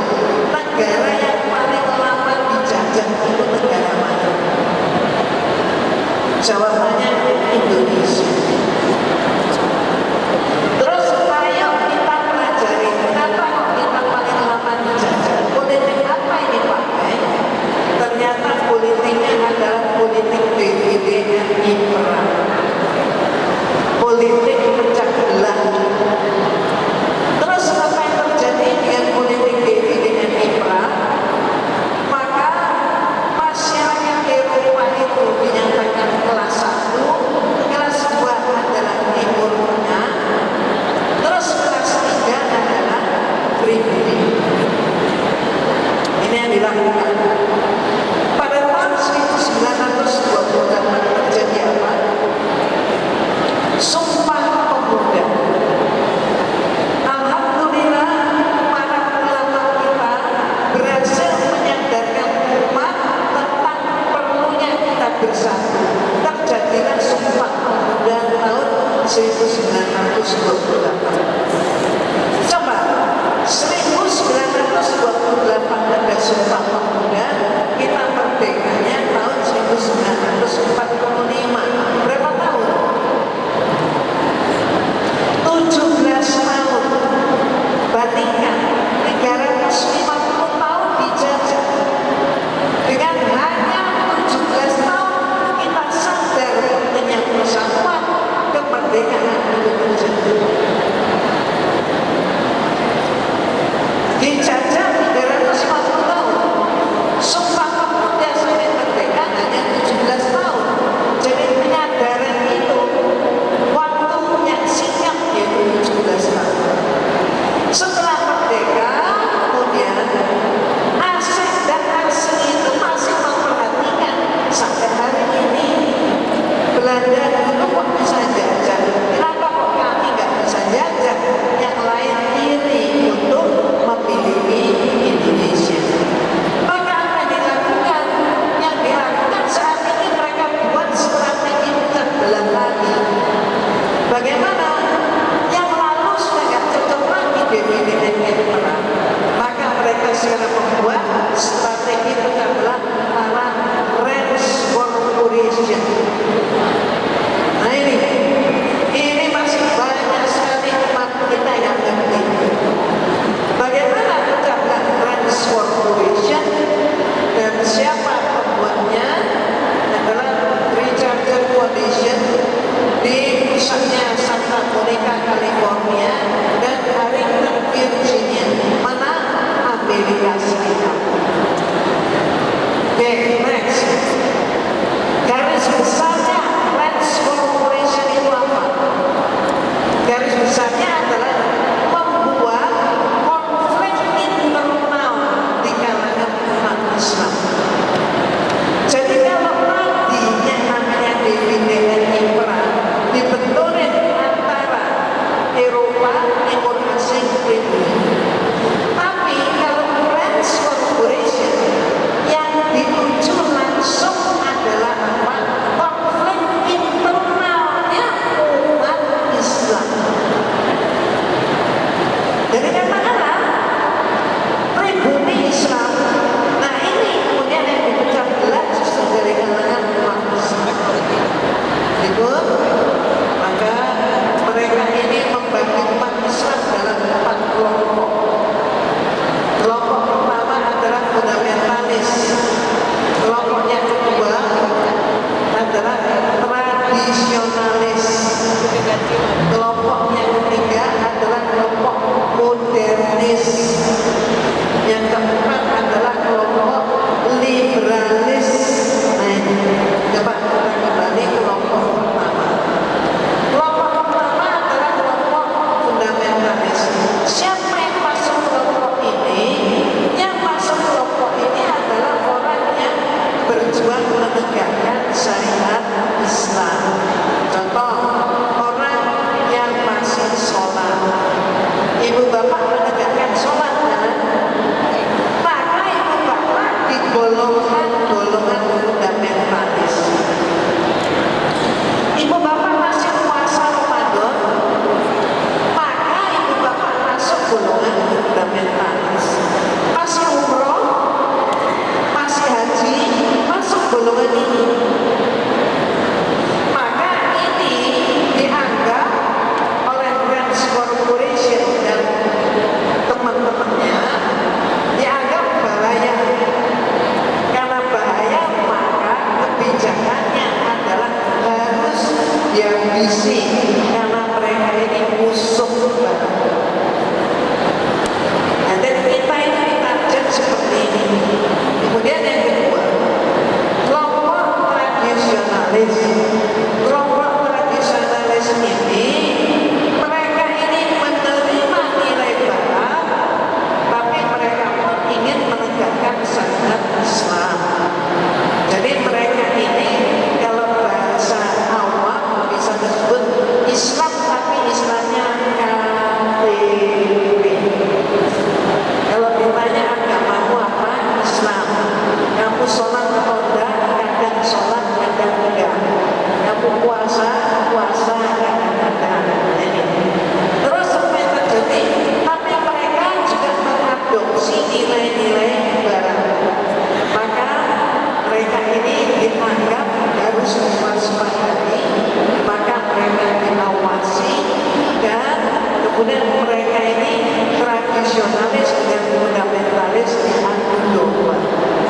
tradisionalis dengan fundamentalis diadu domba,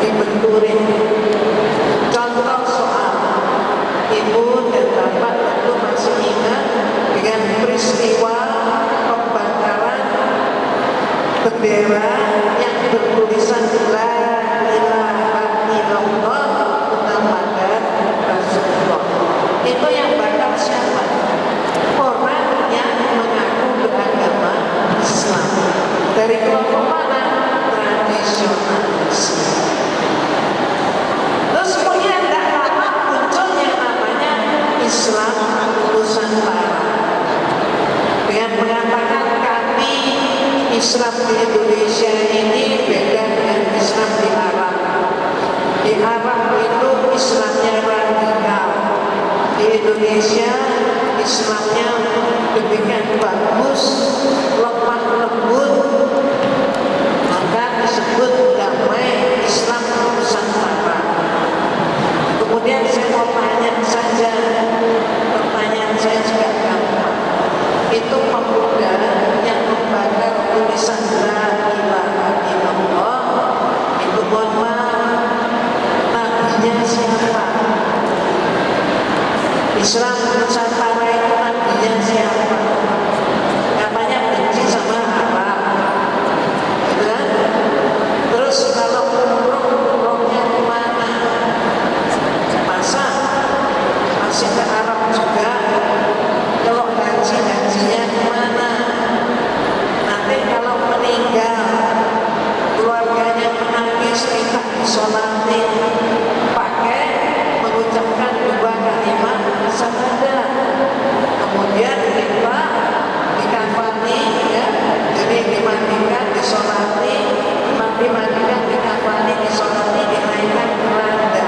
dibenturin. Contoh soal ibu dan bapak tentu masih ingat dengan peristiwa pembakaran bendera yang bertulisan La ilaha illallah Muhammadar Rasulullah. Itu yang bakar siapa? Orang yang mengaku beragama Islam. Dari kelompok mana? Tradisionalis. Terus kemudian tidak lama muncul yang namanya Islam Nusantara dengan mengatakan kami Islam di Indonesia ini beda dengan Islam di Arab. Di Arab itu Islamnya radikal, di Indonesia Islamnya demikian bagus, lemah lembut, maka disebut damai Islam Nusantara. Kemudian saya mau tanya saja, pertanyaan saya juga gampang. Itu pemuda yang membakar tulisan La ilaha illallah, itu mohon maaf, nabinya siapa? Islam Nusantara itu nabinya siapa? Katanya benci sama Arab, gitu kan? Terus kalau umrohnya kemana? Masa masih ke Arab juga? Kalau hajinya kemana? Nanti kalau meninggal keluarganya menangis minta disolatin pakai mengucapkan dua kalimat syahadat. Kemudian kita dikafani, ya, jadi dimandikan, disolati, dimandikan, dikafani, disolati, dinaikkan keranda.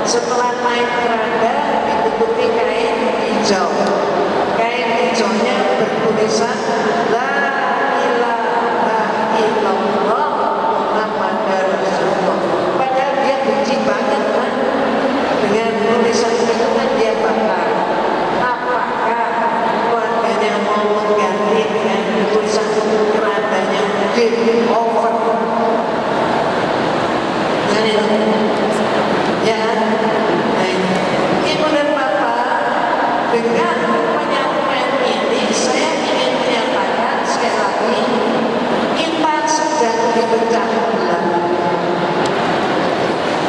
Setelah naik keranda ditutupi kain hijau. Kain hijaunya bertulisan La ilaha illallah Muhammadar Rasulullah. Padahal dia benci banget kan dengan tulisan itu kan dia bakar. Apakah keluarganya mau mengganti dengan tulisan kerandanya game over? Kan itu? Ya, nah, ibu dan bapak, dengan penyampaian ini saya ingin menyatakan sekali lagi, kita sedang dipecah belah.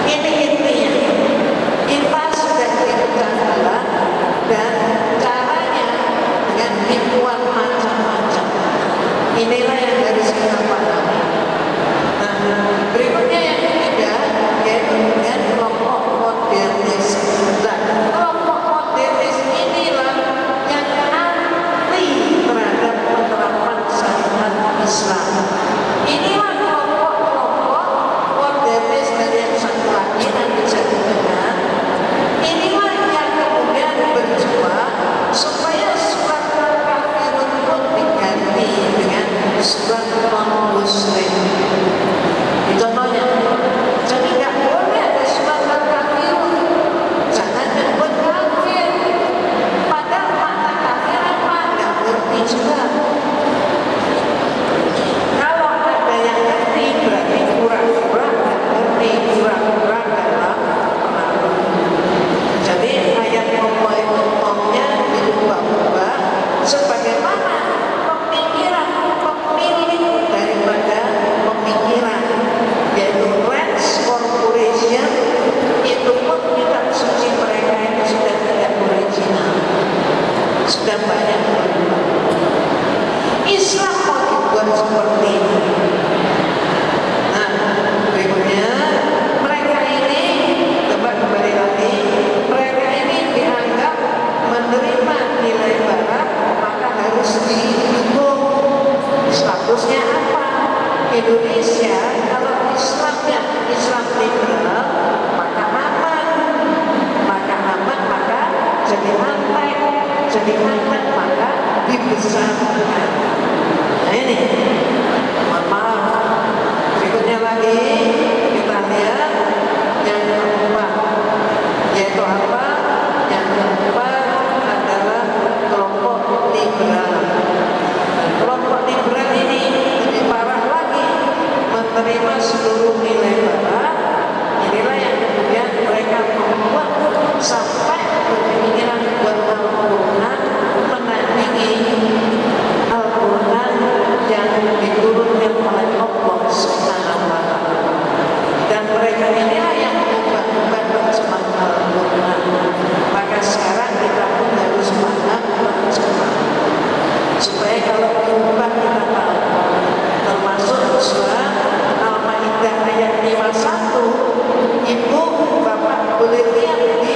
Ini intinya, kita sedang dipecah belah dan caranya dengan tipuan macam-macam. Inilah yang harus kita pahami. Nah, berikutnya yang ketiga yaitu dengan kelompok modernis. Nah, kelompok modernis inilah yang anti terhadap penerapan syariat Islam. Inilah kelompok-kelompok modernis dan yang satu lagi nanti saya dengar. Inilah yang kemudian berjuang supaya surat al-kafirun pun diganti dengan surat non-muslim. Contohnya, jadi nggak boleh ada surat al-kafirun, jangan nyebut kafir. Padahal makna kafir apa? Nggak ngerti juga. Kalau ada yang ngerti berarti pura-pura nggak ngerti, pura-pura dalam pengaruh. Jadi ayat Allah itu umumnya diubah-ubah sebagaimana pemikiran pemilik daripada pemikiran, yaitu Reds Corporation. Itu pun kitab suci mereka itu sudah tidak original, sudah banyak berubah. Islam mau dibuat seperti ini. Nah, berikutnya mereka ini, coba kembali lagi, mereka ini dianggap menerima nilai barat, maka harus didukung. Statusnya apa? Indonesia kalau Islamnya Islam liberal, maka aman, maka jadi antek, maka dibesarkan. Nah ini, mohon maaf. Berikutnya lagi kita lihat yang keempat, yaitu apa? Yang keempat adalah kelompok liberal. Dan kelompok liberal ini lebih parah sampai berpikiran buat Al-Quran menandingi Al-Quran yang diturunkan oleh Allah Subhanahu wa Ta'ala. Dan mereka inilah yang ubah-ubah terjemahan Al-Quran. Maka sekarang kita pun harus paham terjemahan supaya kalau diubah kita tahu. Termasuk surah Al-Maidah ayat 51, ibu bapak boleh lihat di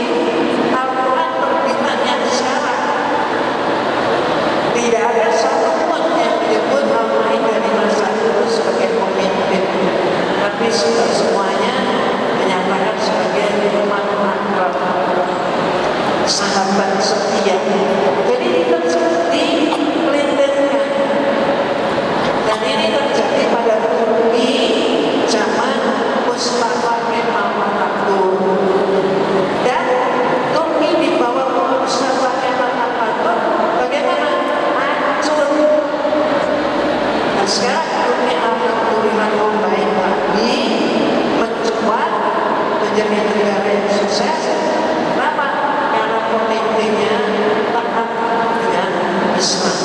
Al-Quran terbitannya sekarang tidak ada satu pun yang menyebut Al-Maidah 51 itu sebagai pemimpin, tapi semuanya menyatakan sebagai teman akrab, sahabat setia. Jadi itu seperti pelintirkan. Dan ini terjadi pada Turki zaman Mustafa Kemal Atatürk. Dan Turki di bawah Mustafa Kemal Atatürk bagaimana? Hancur. Dan sekarang Turki alhamdulillah membaik lagi, mencuat menjadi negara yang sukses. Kenapa? Karena pemimpinnya taat dengan Islam.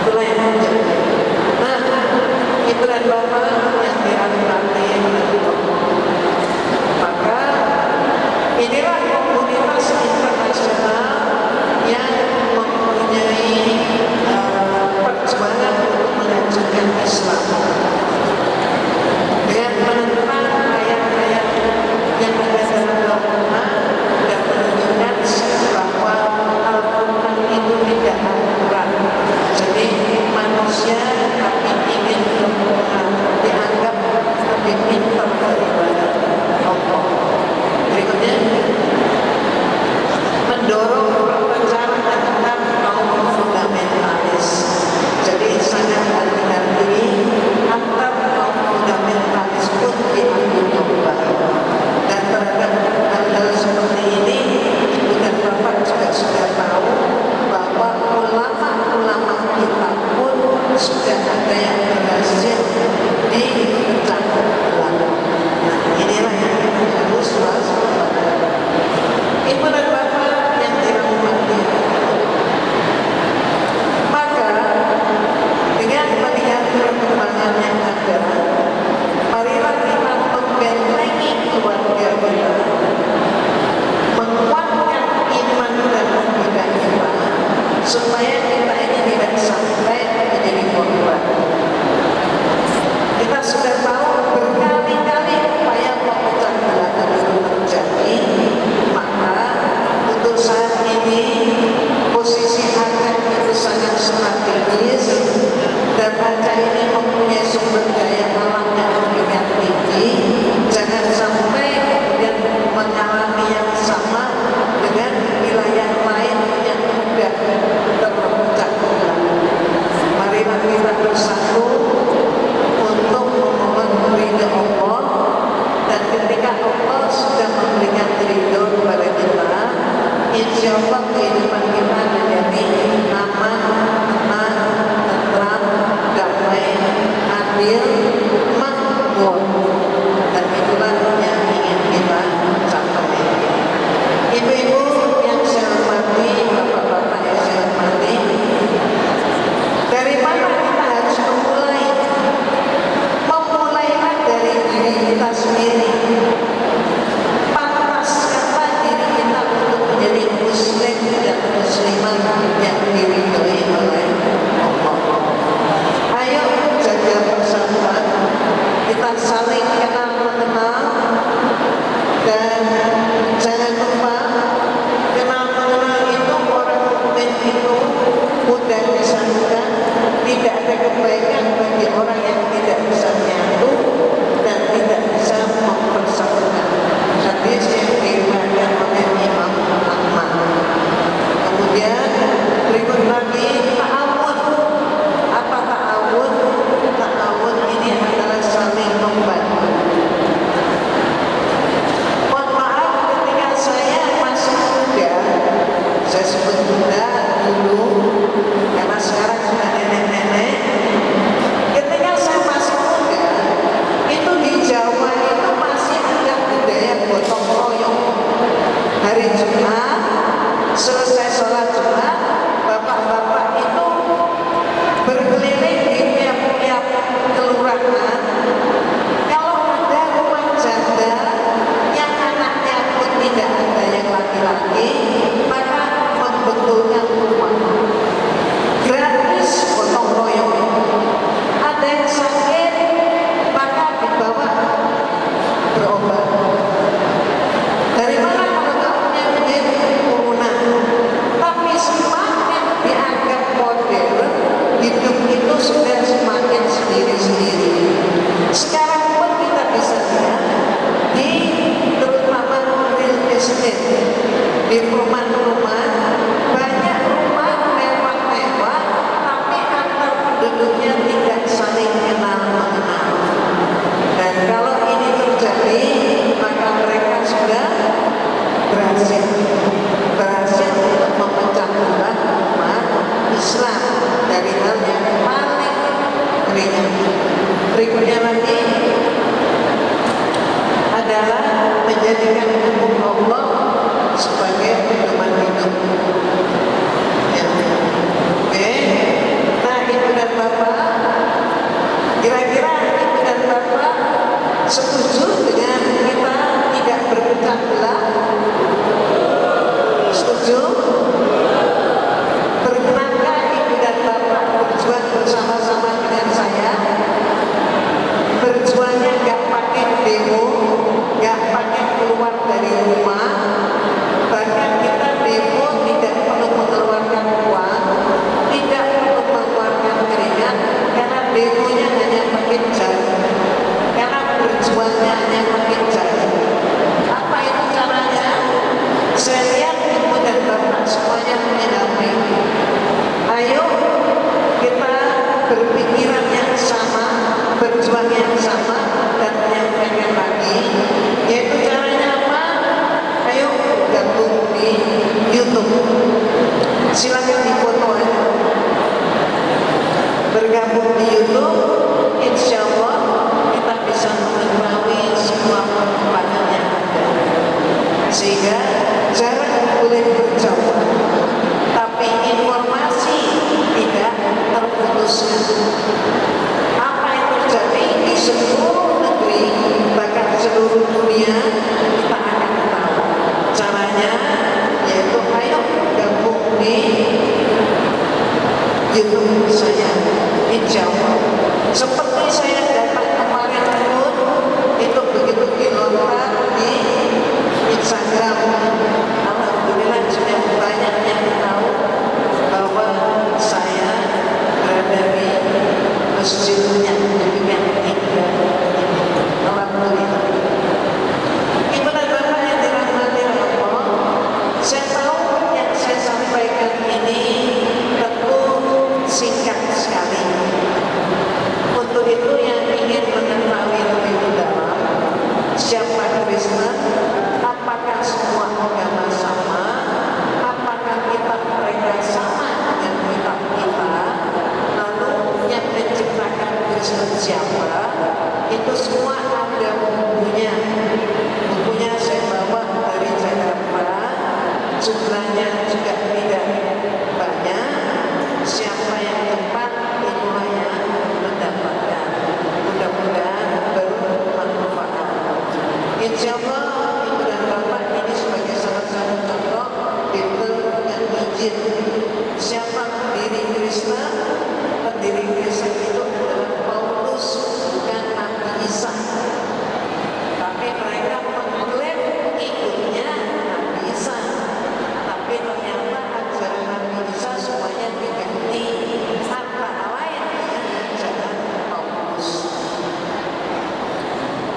Itulah yang terjadi. Nah, ibu dan bapak yang dirahmati Allah, maka inilah komunitas internasional yang mempunyai perjuangan untuk menghancurkan Islam dengan menentang ayat-ayat yang ada dalam Al-Quran dan menunjukkan bahwa Al-Quran itu tidak akurat. Jadi manusia tapi ingin dianggap lebih pintar daripada Allah. Berikutnya, mendorong perpecahan antar kaum fundamentalis. Jadi sangat hati-hati antar kaum fundamentalis pun diambil domba. Dan terhadap hal-hal seperti ini, ibu dan bapak juga sudah tahu bahwa ulama-ulama kita pun sudah ada yang berhasil dipecah belah. Nah, inilah yang kita harus waspada. Ibu dan bapak yang dirahmati Allah, maka dengan melihat perkembangan yang ada, marilah kita membentengi keluarga kita, menguatkan iman dan akidah kita, supaya kita ini tidak sampai menjadi korban. Kita sudah tahu berkali-kali upaya pemecah belahan itu terjadi, maka untuk saat ini posisi Aceh itu sangat strategis dan Aceh ini mempunyai sumber daya alam yang demikian tinggi. Jangan sampai kemudian mengalami yang sama dengan wilayah lain yang mudah terpecah belah. Marilah kita bersatu untuk memohon ridho Allah, dan ketika Allah sudah memberikan ridho kepada kita, insya Allah kehidupan kita menjadi aman, tenang, tentram, damai, adil, ringan. Berikutnya lagi adalah menjadikan hukum Allah sebagai pedoman hidup. Ya. Oke. Nah, ibu dan bapak, kira-kira ibu dan bapak setuju dengan kita tidak berpecah belah? Setuju? Berkenankah ibu dan bapak berjuang bersama-sama dengan saya? Berjuangnya nggak pakai demo, nggak pakai keluar dari rumah, bahkan kita demo tidak perlu mengeluarkan uang, tidak perlu mengeluarkan keringat, karena demonya hanya pakai jari, karena berjuangnya hanya pakai jari. Apa itu caranya? Saya lihat ibu dan bapak semuanya punya HP. Ayo kita berpikiran yang sama, berjuang yang sama, dan menyampaikan lagi. Yaitu caranya apa? Ayo gabung di YouTube. Silakan difoto aja. Bergabung di YouTube, insya Allah kita bisa mengetahui semua perkembangan yang ada. Sehingga jarak boleh berjauh, tapi informasi tidak terputuskan. Apa yang terjadi di seluruh negeri, bahkan seluruh dunia, kita akan tahu. Caranya yaitu ayo gabung di YouTube saya, insya Allah. Seperti saya datang kemarin pun, itu begitu dilontar di Instagram, alhamdulillah sudah banyak yang tahu bahwa saya berada di masjidnya dengan indah. Alhamdulillah. Ibu dan bapak yang dirahmati Allah, saya tahu yang saya sampaikan ini tentu singkat sekali. Untuk itu yang ingin mengetahui lebih dalam siapa Kristen, apakah semua agama sama, apakah kitab mereka sama dengan kitab kita, lalu yang menciptakan Kristen siapa, itu semua ada bukunya. Bukunya saya bawa dari Jakarta, jumlahnya juga tidak banyak. Siapa yang tepat itulah yang mendapatkan. Mudah-mudahan bermanfaat. Insya Allah ibu dan bapak ini sebagai salah satu contoh itu yang izin. Siapa pendiri Kristen? Pendiri Kristen itu adalah Paulus, bukan Nabi Isa. Tapi mereka mengklaim ikutnya Nabi Isa. Tapi ternyata ajaran Nabi Isa semuanya diganti, antara lain dengan ajaran Paulus.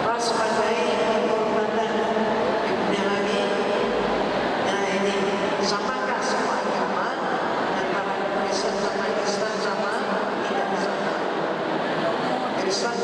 Waspadai kehormatan ibunya lagi. Nah ini, samakah semua agama antara Kristen sama Islam sama? Tidak sama. Kristen